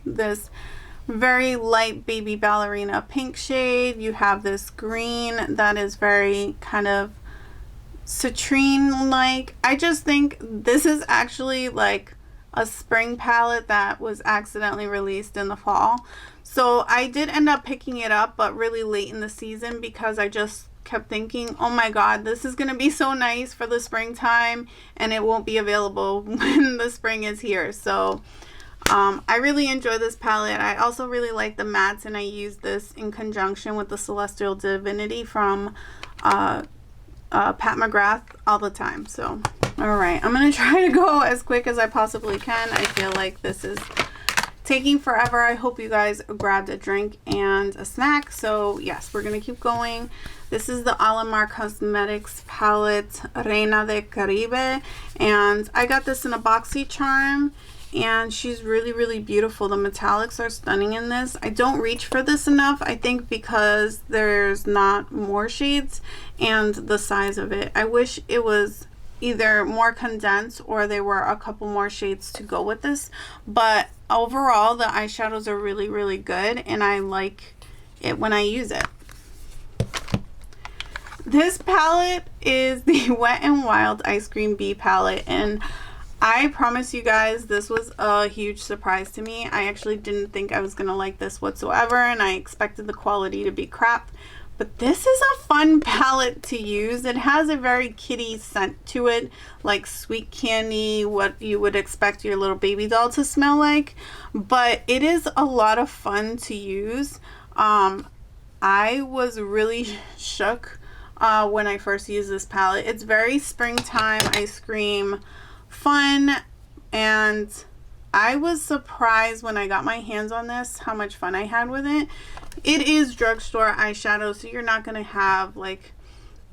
this very light baby ballerina pink shade. You have this green that is very kind of citrine like. I just think this is actually like a spring palette that was accidentally released in the fall. So I did end up picking it up, but really late in the season, because I just kept thinking, oh my god, this is going to be so nice for the springtime, and it won't be available when the spring is here. So I really enjoy this palette. I also really like the mattes, and I use this in conjunction with the Celestial Divinity from Pat McGrath all the time. So alright, I'm going to try to go as quick as I possibly can. I feel like this is taking forever. I hope you guys grabbed a drink and a snack. So yes, we're going to keep going. This is the Olimar Cosmetics palette, Reina de Caribe, and I got this in a Boxycharm, and she's really, really beautiful. The metallics are stunning in this. I don't reach for this enough, I think, because there's not more shades and the size of it. I wish it was either more condensed or there were a couple more shades to go with this, but overall the eyeshadows are really, really good, and I like it when I use it. This palette is the Wet n Wild Ice Cream Bee palette, and I promise you guys this was a huge surprise to me. I actually didn't think I was gonna like this whatsoever, and I expected the quality to be crap, but this is a fun palette to use. It has a very kitty scent to it, like sweet candy, what you would expect your little baby doll to smell like, but it is a lot of fun to use. I was really shook when I first used this palette. It's very springtime ice cream fun, and I was surprised when I got my hands on this how much fun I had with it. It is drugstore eyeshadow, so you're not going to have like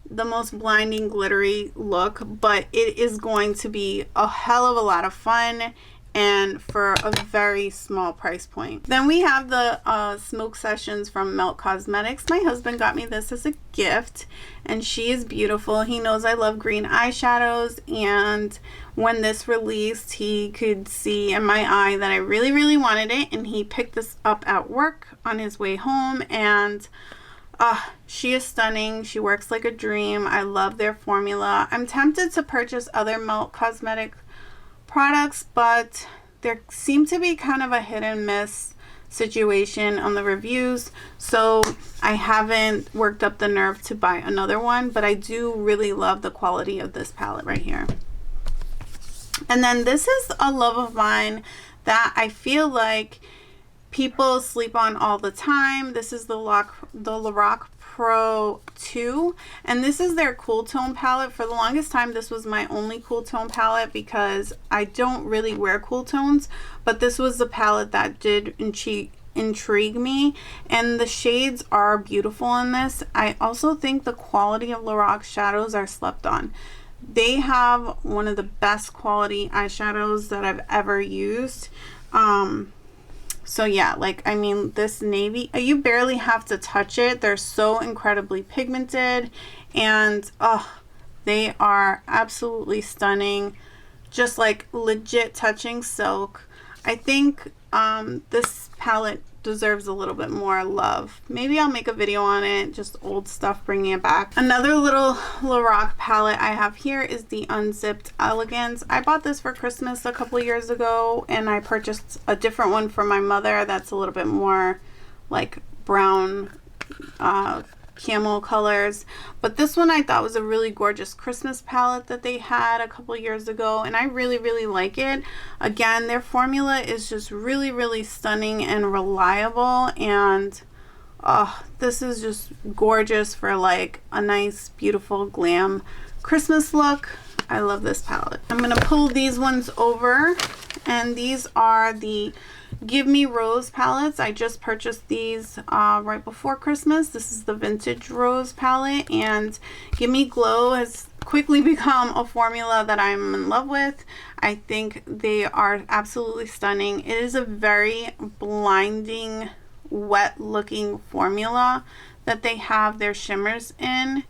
the most blinding glittery look, but it is going to be a hell of a lot of fun, and for a very small price point. Then we have the Smoke Sessions from Melt Cosmetics. My husband got me this as a gift, and she is beautiful. He knows I love green eyeshadows, and when this released, he could see in my eye that I really, really wanted it, and he picked this up at work on his way home, and she is stunning. She works like a dream. I love their formula. I'm tempted to purchase other Melt Cosmetic products, but there seemed to be kind of a hit and miss situation on the reviews, so I haven't worked up the nerve to buy another one, but I do really love the quality of this palette right here. And then this is a love of mine that I feel like people sleep on all the time. This is the Lorac Pro 2, and this is their cool tone palette. For the longest time this was my only cool tone palette because I don't really wear cool tones, but this was the palette that did intrigue me, and the shades are beautiful in this. I also think the quality of Lorac shadows are slept on. They have one of the best quality eyeshadows that I've ever used. So yeah, like, I mean, this navy, you barely have to touch it. They're so incredibly pigmented, and they are absolutely stunning. Just like legit touching silk. I think this palette deserves a little bit more love. Maybe I'll make a video on it, just old stuff, bringing it back. Another little Lorac palette I have here is the Unzipped Elegance. I bought this for Christmas a couple years ago, and I purchased a different one for my mother that's a little bit more like brown camel colors, but this one I thought was a really gorgeous Christmas palette that they had a couple years ago, and I really, really like it. Again, their formula is just really, really stunning and reliable, and this is just gorgeous for like a nice, beautiful glam Christmas look. I love this palette. I'm going to pull these ones over, and these are the Give Me Rose palettes. I just purchased these right before Christmas. This is the Vintage Rose palette, and Give Me Glow has quickly become a formula that I'm in love with. I think they are absolutely stunning. It is a very blinding, wet looking formula that they have their shimmers in,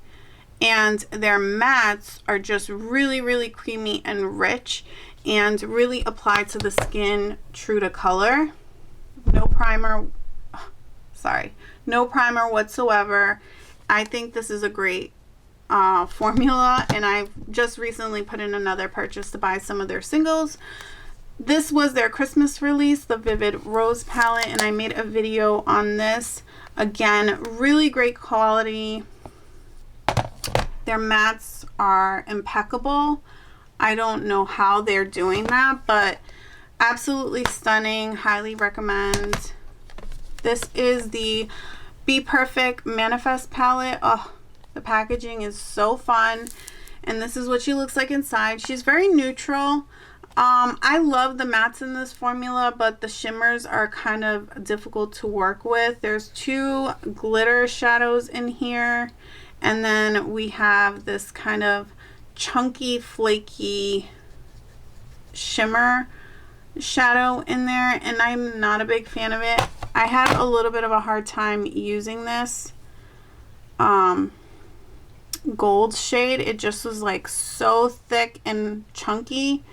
and their mattes are just really, really creamy and rich and really apply to the skin true to color. No primer, no primer whatsoever. I think this is a great formula, and I've just recently put in another purchase to buy some of their singles. This was their Christmas release, the Vivid Rose palette, and I made a video on this. Again, really great quality. Their mattes are impeccable. I don't know how they're doing that, but absolutely stunning. Highly recommend. This is the BPerfect Manifest palette. Oh, the packaging is so fun, and this is what she looks like inside. She's very neutral. I love the mattes in this formula, but the shimmers are kind of difficult to work with. There's 2 glitter shadows in here, and then we have this kind of chunky, flaky shimmer shadow in there, and I'm not a big fan of it. I had a little bit of a hard time using this gold shade. It just was like so thick and chunky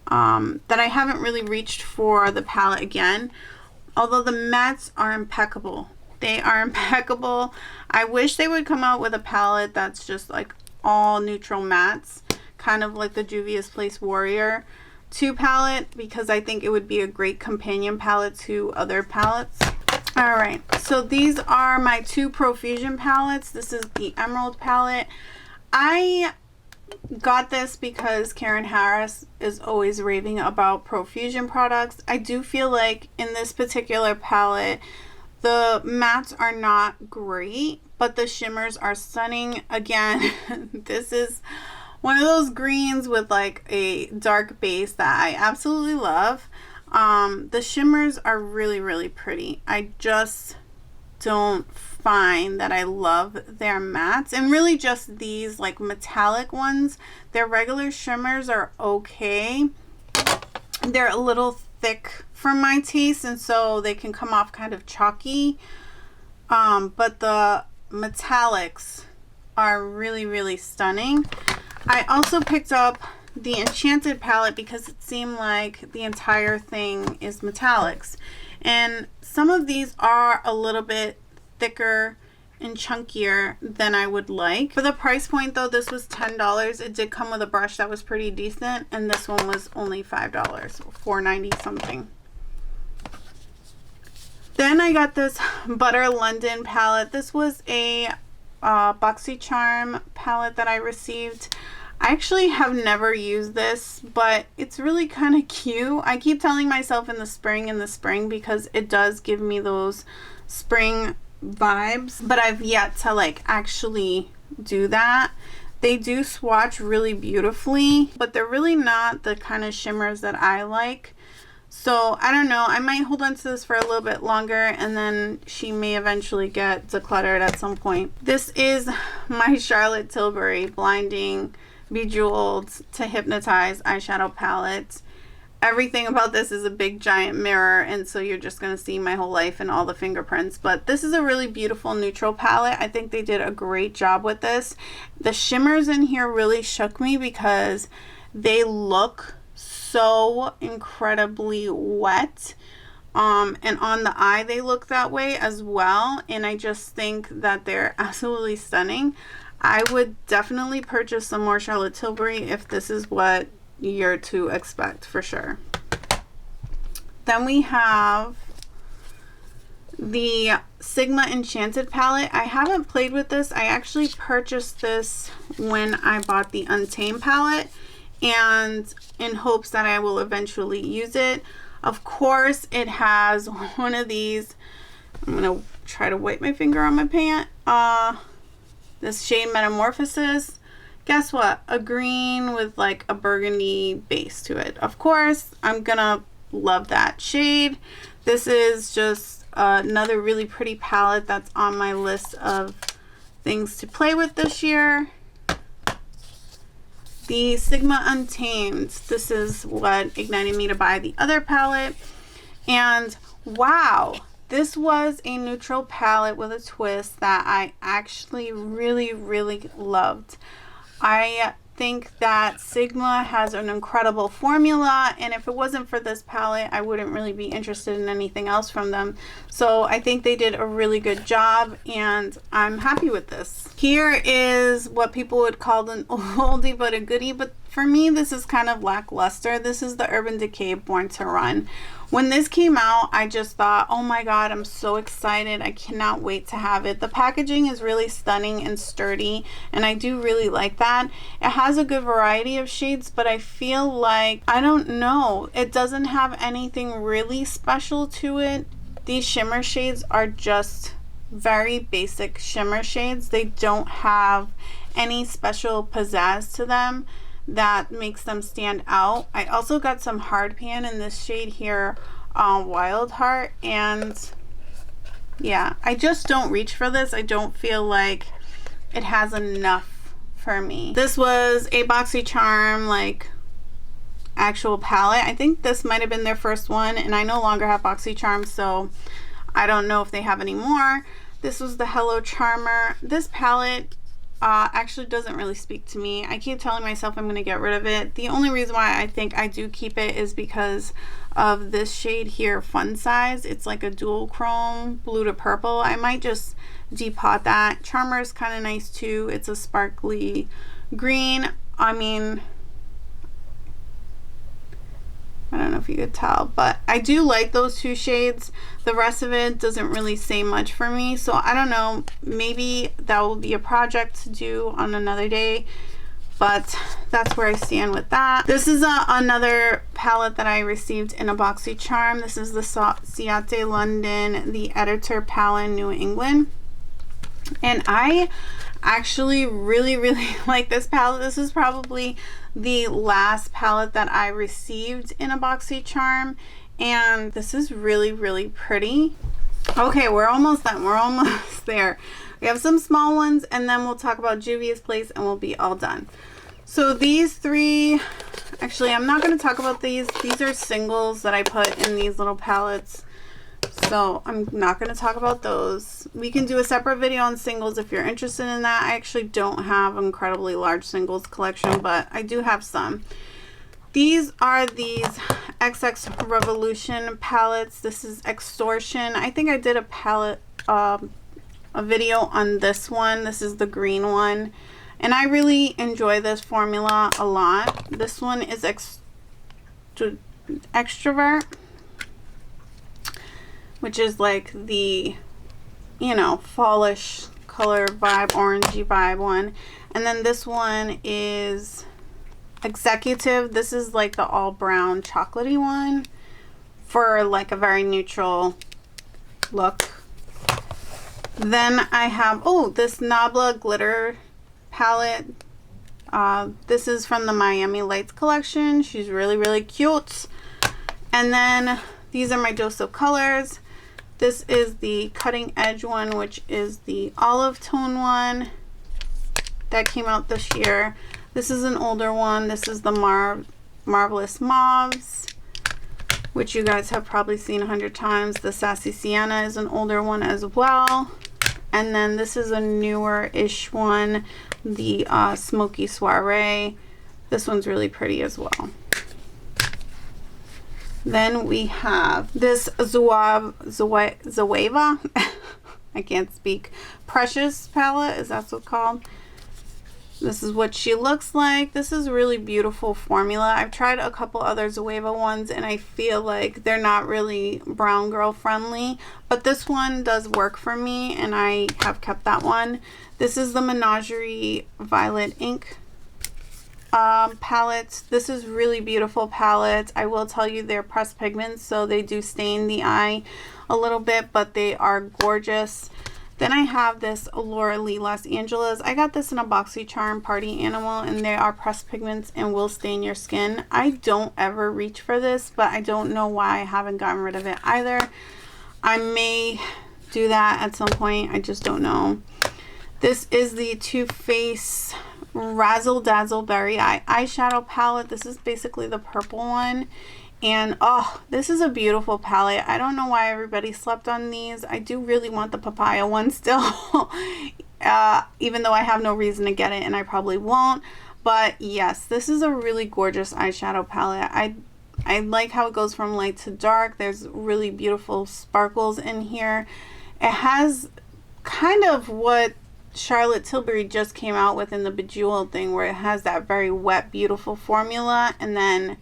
that I haven't really reached for the palette again, although the mattes are impeccable. They are impeccable. I wish they would come out with a palette that's just like all neutral mattes, kind of like the Juvia's Place Warrior 2 palette, because I think it would be a great companion palette to other palettes. Alright, so these are my 2 Profusion palettes. This is the Emerald palette. I got this because Karen Harris is always raving about Profusion products. I do feel like in this particular palette, the mattes are not great, but the shimmers are stunning. Again, this is one of those greens with like a dark base that I absolutely love. The shimmers are really, really pretty. I just don't find that I love their mattes, and really just these like metallic ones. Their regular shimmers are okay. They're a little thick for my taste, and so they can come off kind of chalky, but the metallics are really, really stunning. I also picked up the Enchanted palette because it seemed like the entire thing is metallics, and some of these are a little bit thicker and chunkier than I would like. For the price point though, this was $10. It did come with a brush that was pretty decent, and this one was only $5, $4.90 something. Then I got this Butter London palette. This was a Boxycharm palette that I received. I actually have never used this, but it's really kind of cute. I keep telling myself in the spring because it does give me those spring vibes, but I've yet to like actually do that. They do swatch really beautifully, but they're really not the kind of shimmers that I like. So I don't know, I might hold on to this for a little bit longer, and then she may eventually get decluttered at some point. This is my Charlotte Tilbury Blinding Bejeweled to Hypnotize eyeshadow palette. Everything about this is a big giant mirror, and so you're just going to see my whole life and all the fingerprints. But this is a really beautiful neutral palette. I think they did a great job with this. The shimmers in here really shook me because they look so incredibly wet, and on the eye they look that way as well, and I just think that they're absolutely stunning. I would definitely purchase some more Charlotte Tilbury if this is what you're to expect, for sure. Then we have the Sigma Enchanted palette. I haven't played with this. I actually purchased this when I bought the Untamed palette, and in hopes that I will eventually use it. Of course, it has one of these. I'm gonna try to wipe my finger on my pant. This shade Metamorphosis guess what? A green with like a burgundy base to it. Of course, I'm gonna love that shade. This is just another really pretty palette that's on my list of things to play with this year. The Sigma Untamed. This is what ignited me to buy the other palette. And wow, this was a neutral palette with a twist that I actually really, really loved. I think that Sigma has an incredible formula, and if it wasn't for this palette, I wouldn't really be interested in anything else from them. So I think they did a really good job, and I'm happy with this. Here is what people would call an oldie but a goodie, but for me, this is kind of lackluster. This is the Urban Decay Born to Run. When this came out, I just thought, oh my god, I'm so excited. I cannot wait to have it. The packaging is really stunning and sturdy, and I do really like that. It has a good variety of shades, but I feel like, I don't know, it doesn't have anything really special to it. These shimmer shades are just very basic shimmer shades. They don't have any special pizzazz to them that makes them stand out. I also got some hard pan in this shade here, Wild Heart, and yeah, I just don't reach for this. I don't feel like it has enough for me. This was a Boxycharm like actual palette. I think this might have been their first one, and I no longer have Boxycharm, so I don't know if they have any more. This was the Hello Charmer. This palette actually doesn't really speak to me. I keep telling myself I'm going to get rid of it. The only reason why I think I do keep it is because of this shade here, Fun Size. It's like a dual chrome, blue to purple. I might just depot that. Charmer is kind of nice too. It's a sparkly green. I mean, I don't know if you could tell, but I do like those two shades. The rest of it doesn't really say much for me, so I don't know, maybe that will be a project to do on another day, but that's where I stand with that. This is another palette that I received in a Boxycharm. This is the Ciate London, the Editor palette, New England, and I actually really like this palette. This is probably the last palette that I received in a Boxycharm, and this is really pretty. Okay, we're almost done. We're almost there. We have some small ones, and then we'll talk about Juvia's Place, and we'll be all done. So these three, actually, I'm not going to talk about these. These are singles that I put in these little palettes, so I'm not going to talk about those. We can do a separate video on singles if you're interested in that. I actually don't have an incredibly large singles collection, but I do have some. These are these XX Revolution palettes. This is Extortion. I think I did a palette, a video on this one. This is the green one, and I really enjoy this formula a lot. This one is Extrovert, which is like the, you know, fallish color vibe, orangey vibe one. And then this one is Executive. This is like the all brown chocolatey one for like a very neutral look. Then I have, oh, this Nabla glitter palette. This is from the Miami Lights collection. She's really cute. And then these are my Dose of Colors. This is the Cutting Edge one, which is the olive tone one that came out this year. This is an older one. This is the Marvelous Mauves, which you guys have probably seen 100 times. The Sassy Sienna is an older one as well. And then this is a newer-ish one, the Smoky Soiree. This one's really pretty as well. Then we have this Zoeva, I can't speak, Precious palette, is that so called? This is what she looks like. This is a really beautiful formula. I've tried a couple other Zoeva ones, and I feel like they're not really brown girl friendly, but this one does work for me, and I have kept that one. This is the Menagerie Violet Ink palette. This is really beautiful palette. I will tell you they're pressed pigments, so they do stain the eye a little bit, but they are gorgeous. Then I have this Laura Lee Los Angeles. I got this in a Boxycharm Party Animal, and they are pressed pigments and will stain your skin. I don't ever reach for this, but I don't know why I haven't gotten rid of it either. I may do that at some point. I just don't know. This is the Too Faced Razzle Dazzle Berry Eye eyeshadow palette. This is basically the purple one. And oh, this is a beautiful palette. I don't know why everybody slept on these. I do really want the papaya one still, even though I have no reason to get it and I probably won't. But yes, this is a really gorgeous eyeshadow palette. I like how it goes from light to dark. There's really beautiful sparkles in here. It has kind of what Charlotte Tilbury just came out with in the Bejeweled thing, where it has that very wet, beautiful formula, and then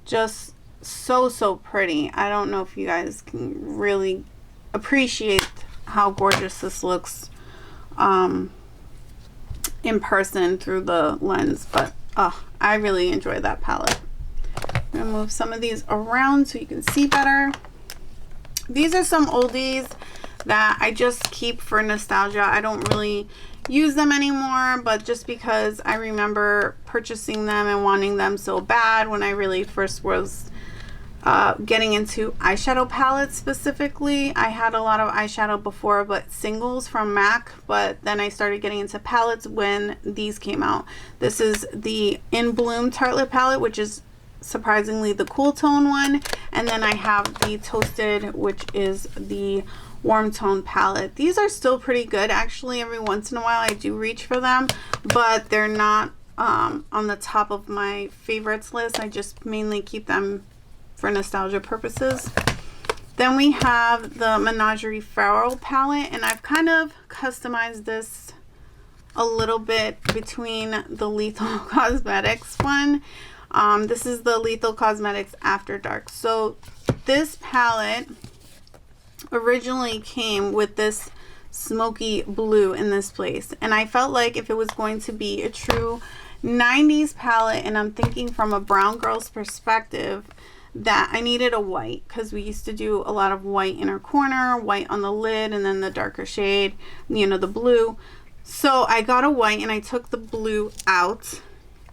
just so pretty. I don't know if you guys can really appreciate how gorgeous this looks in person through the lens, but I really enjoy that palette. I'm gonna move some of these around so you can see better. These are some oldies that I just keep for nostalgia. I don't really use them anymore, but just because I remember purchasing them and wanting them so bad when I really first was getting into eyeshadow palettes specifically. I had a lot of eyeshadow before, but singles from MAC, but then I started getting into palettes when these came out. This is the In Bloom Tartelette palette, which is surprisingly the cool tone one, and then I have the Toasted, which is the warm tone palette. These are still pretty good actually. Every once in a while I do reach for them, but they're not on the top of my favorites list. I just mainly keep them for nostalgia purposes. Then we have the Menagerie Palette, and I've kind of customized this a little bit between the Lethal Cosmetics one. This is the Lethal Cosmetics After Dark. So this palette originally came with this smoky blue in this place, and I felt like if it was going to be a true 90s palette, and I'm thinking from a brown girl's perspective, that I needed a white, because we used to do a lot of white inner corner, white on the lid, and then the darker shade, you know, the blue. So I got a white and I took the blue out,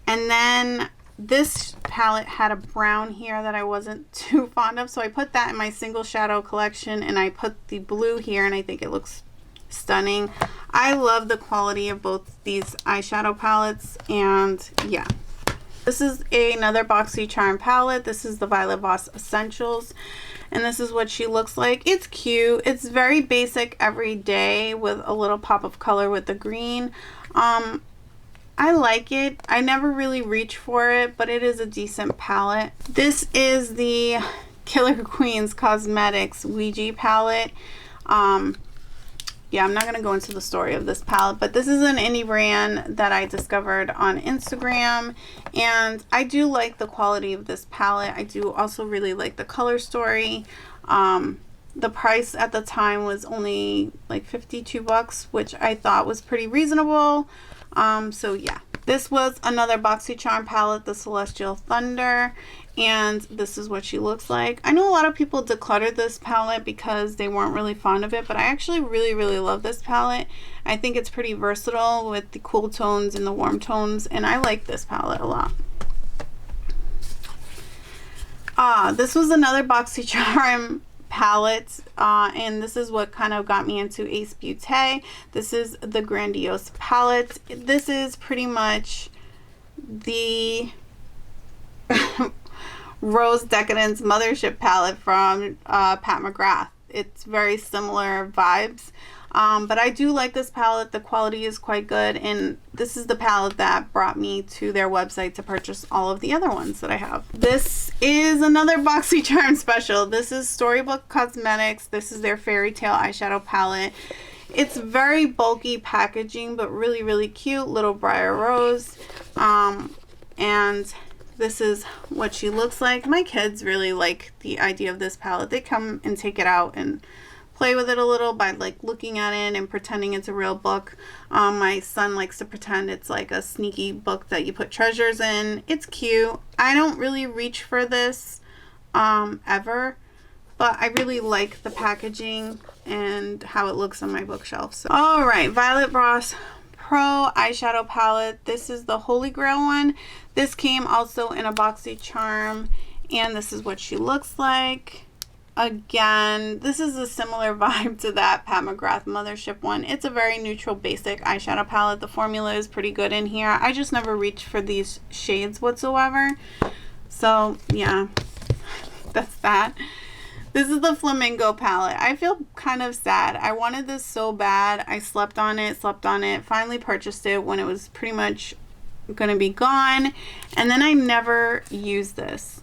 and then this palette had a brown here that I wasn't too fond of, so I put that in my single shadow collection, and I put the blue here, and I think it looks stunning. I love the quality of both these eyeshadow palettes, and yeah. This is another Boxycharm palette. This is the Violet Voss Essentials, and this is what she looks like. It's cute. It's very basic everyday with a little pop of color with the green. I like it. I never really reach for it, but it is a decent palette. This is the Killer Queens Cosmetics Ouija palette. Yeah, I'm not going to go into the story of this palette, but this is an indie brand that I discovered on Instagram, and I do like the quality of this palette. I do also really like the color story. The price at the time was only like 52 bucks, which I thought was pretty reasonable. So yeah, this was another Boxycharm palette, the Celestial Thunder, and this is what she looks like. I know a lot of people decluttered this palette because they weren't really fond of it, but I actually really love this palette. I think it's pretty versatile with the cool tones and the warm tones, and I like this palette a lot. This was another Boxycharm palette, and this is what kind of got me into Ace Beaute. This is the Grandiose palette. This is pretty much the Rose Decadence Mothership palette from Pat McGrath. It's very similar vibes, but I do like this palette. The quality is quite good, and this is the palette that brought me to their website to purchase all of the other ones that I have. This is another Boxycharm special. This is Storybook Cosmetics. This is their Fairy Tale eyeshadow palette. It's very bulky packaging, but really cute. Little Briar Rose, and this is what she looks like. My kids really like the idea of this palette. They come and take it out and play with it a little by like looking at it and pretending it's a real book. My son likes to pretend it's like a sneaky book that you put treasures in. It's cute. I don't really reach for this ever. but I really like the packaging and how it looks on my bookshelf. So, all right, Voss Pro eyeshadow palette. This is the Holy Grail one. This came also in a Boxycharm, and this is what she looks like. Again, this is a similar vibe to that Pat McGrath Mothership one. It's a very neutral, basic eyeshadow palette. The formula is pretty good in here. I just never reached for these shades whatsoever. So, yeah, that's that. This is the Flamingo palette. I feel kind of sad. I wanted this so bad. I slept on it, finally purchased it when it was pretty much going to be gone. And then I never used this.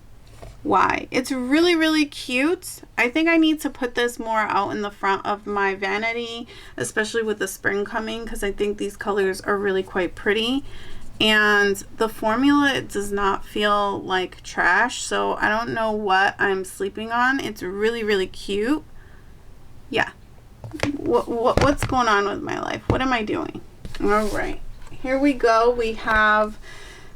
Why? It's really, really cute. I think I need to put this more out in the front of my vanity, especially with the spring coming, because I think these colors are really quite pretty. And the formula, it does not feel like trash, so I don't know what I'm sleeping on. It's really, really cute. Yeah. What's going on with my life? What am I doing? All right. Here we go. We have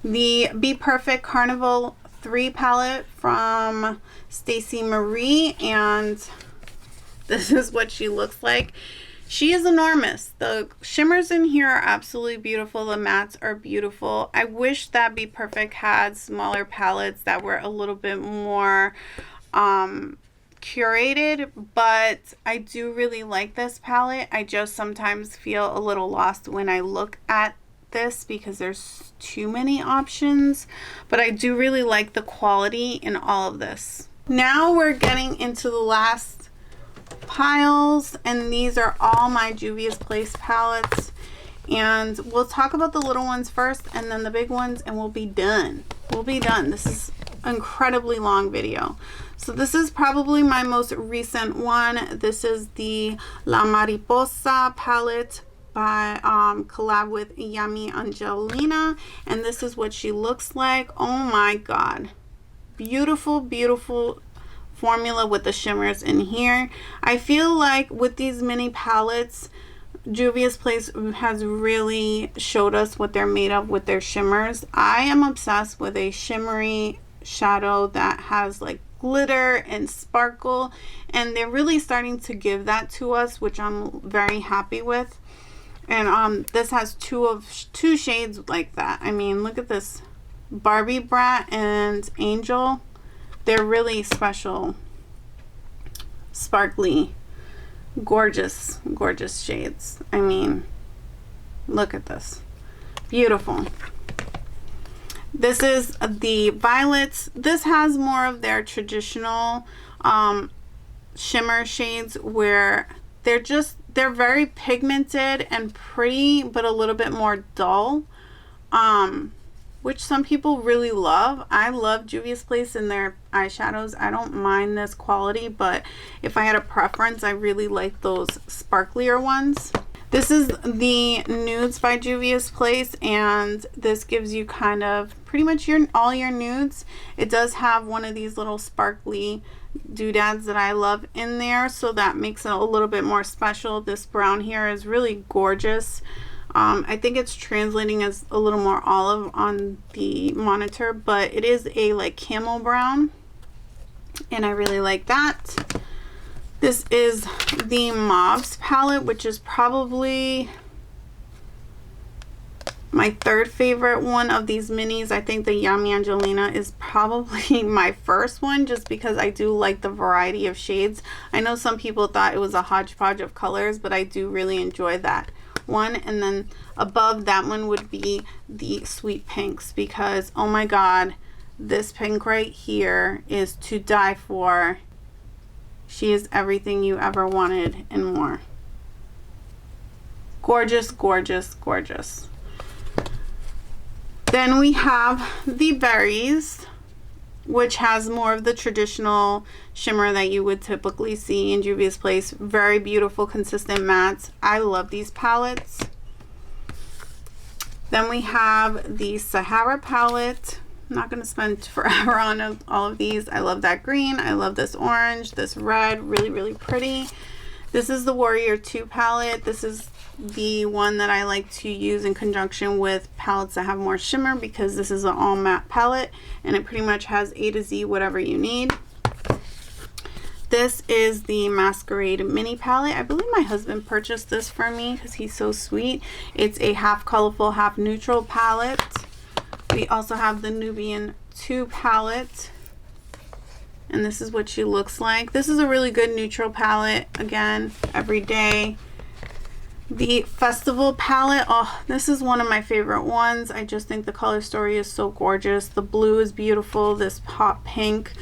the BPerfect Carnival 3 palette from Stacey Marie, and this is what she looks like. She is enormous. The shimmers in here are absolutely beautiful. The mattes are beautiful. I wish that BPerfect had smaller palettes that were a little bit more curated, but I do really like this palette. I just sometimes feel a little lost when I look at this because there's too many options, but I do really like the quality in all of this. Now we're getting into the last piles, and these are all my Juvia's Place palettes, and we'll talk about the little ones first and then the big ones, and we'll be done. This is an incredibly long video. So this is probably my most recent one. This is the La Mariposa palette by collab with Yami Angelina, and this is what she looks like. Oh my god, beautiful, beautiful formula with the shimmers in here. I feel like with these mini palettes, Juvia's Place has really showed us what they're made of with their shimmers. I am obsessed with a shimmery shadow that has like glitter and sparkle, and they're really starting to give that to us, which I'm very happy with. And this has two shades like that. I mean, look at this, Barbie Brat and Angel. They're really special, sparkly, gorgeous, gorgeous shades. I mean, look at this, beautiful. This is the Violets. This has more of their traditional shimmer shades where they're very pigmented and pretty, but a little bit more dull, which some people really love. I love Juvia's Place in their eyeshadows. I don't mind this quality, but if I had a preference, I really like those sparklier ones. This is the Nudes by Juvia's Place, and this gives you kind of pretty much all your nudes. It does have one of these little sparkly doodads that I love in there, so that makes it a little bit more special. This brown here is really gorgeous. I think it's translating as a little more olive on the monitor, but it is a like camel brown, and I really like that. This is the Mauves palette, which is probably my third favorite one of these minis. I think the Yami Angelina is probably my first one, just because I do like the variety of shades. I know some people thought it was a hodgepodge of colors, but I do really enjoy that one. And then above that one would be the Sweet Pinks, because oh my god, this pink right here is to die for. She is everything you ever wanted and more. Gorgeous, gorgeous, gorgeous. Then we have the Berries, which has more of the traditional shimmer that you would typically see in Juvia's Place. Very beautiful, consistent mattes. I love these palettes. Then we have the Sahara palette. I'm not going to spend forever on all of these. I love that green. I love this orange, this red, really, really pretty. This is the Warrior 2 palette. This is the one that I like to use in conjunction with palettes that have more shimmer, because this is an all matte palette and it pretty much has A to Z whatever you need. This is the Masquerade mini palette. I believe my husband purchased this for me because he's so sweet. It's a half colorful, half neutral palette. We also have the Nubian 2 palette. And this is what she looks like. This is a really good neutral palette. Again, everyday. The Festival palette. Oh, this is one of my favorite ones. I just think the color story is so gorgeous. The blue is beautiful. This hot pink.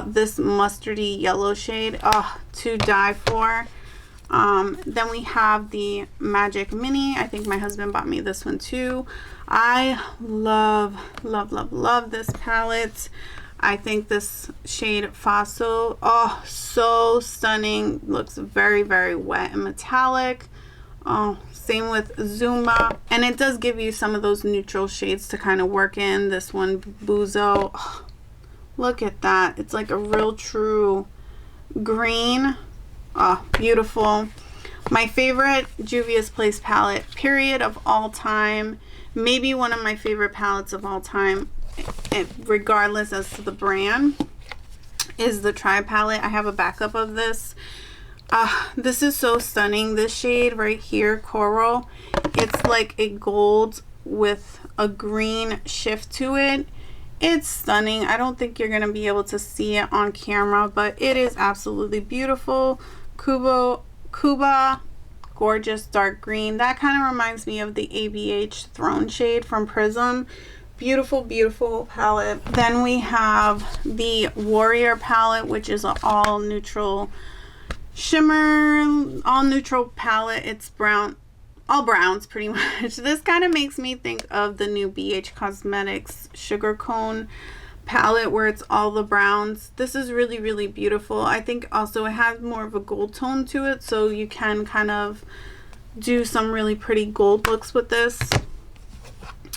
This mustardy yellow shade, to die for. Then we have the Magic Mini. I think my husband bought me this one too. I love this palette. I think this shade Faso, so stunning. Looks very wet and metallic. Same with Zuma, and it does give you some of those neutral shades to kind of work in. This one Buzo. Look at that. It's like a real true green. Beautiful. My favorite Juvia's Place palette, period, of all time. Maybe one of my favorite palettes of all time, regardless as to the brand, is the Tri palette. I have a backup of this. This is so stunning. This shade right here, Coral, it's like a gold with a green shift to it. It's stunning. I don't think you're going to be able to see it on camera, but it is absolutely beautiful. Cuba, gorgeous dark green. That kind of reminds me of the ABH Throne shade from Prism. Beautiful palette. Then we have the Warrior palette, which is an all neutral shimmer, all neutral palette. It's brown, all browns pretty much. This kind of makes me think of the new BH Cosmetics Sugar Cone palette, where it's all the browns. This is really beautiful. I think also it has more of a gold tone to it, so you can kind of do some really pretty gold looks with this.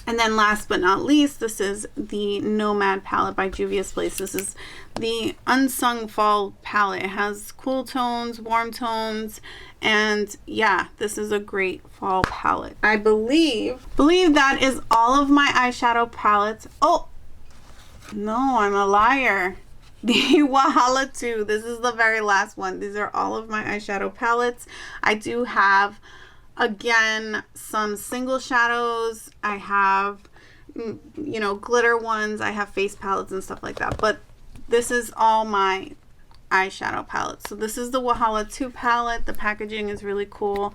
And then last but not least, this is the Nomad palette by Juvia's Place. This is the unsung fall palette. It has cool tones, warm tones, and yeah, this is a great fall palette. I believe that is all of my eyeshadow palettes. Oh no, I'm a liar. The Wahala 2, this is the very last one. These are all of my eyeshadow palettes. I do have, again, some single shadows. I have, you know, glitter ones. I have face palettes and stuff like that. But this is all my eyeshadow palettes. So this is the Wahala 2 palette. The packaging is really cool.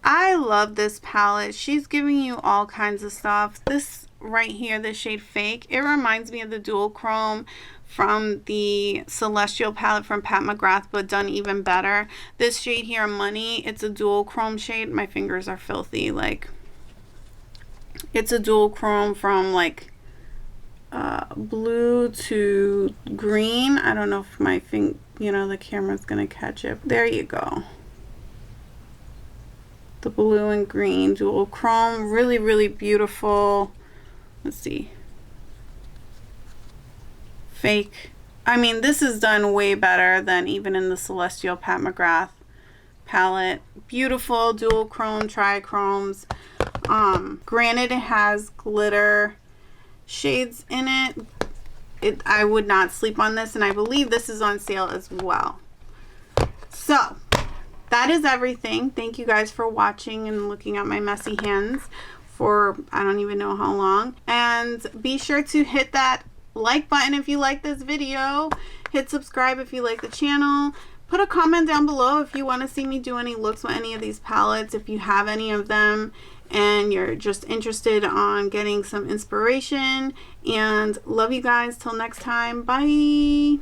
I love this palette. She's giving you all kinds of stuff. This right here, the shade Fake, it reminds me of the dual chrome from the Celestial palette from Pat McGrath, but done even better. This shade here, Money, it's a dual chrome shade. My fingers are filthy. Like, it's a dual chrome from like blue to green. I don't know if my the camera's gonna catch it. There you go. The blue and green dual chrome, really beautiful. Let's see. Fake. I mean, this is done way better than even in the Celestial Pat McGrath palette. Beautiful dual chrome, trichromes. Granted, it has glitter shades in it. I would not sleep on this, and I believe this is on sale as well. So that is everything. Thank you guys for watching and looking at my messy hands for I don't even know how long. And be sure to hit that like button if you like this video. Hit subscribe if you like the channel. Put a comment down below if you want to see me do any looks with any of these palettes, if you have any of them and you're just interested on getting some inspiration. And love you guys till next time. Bye.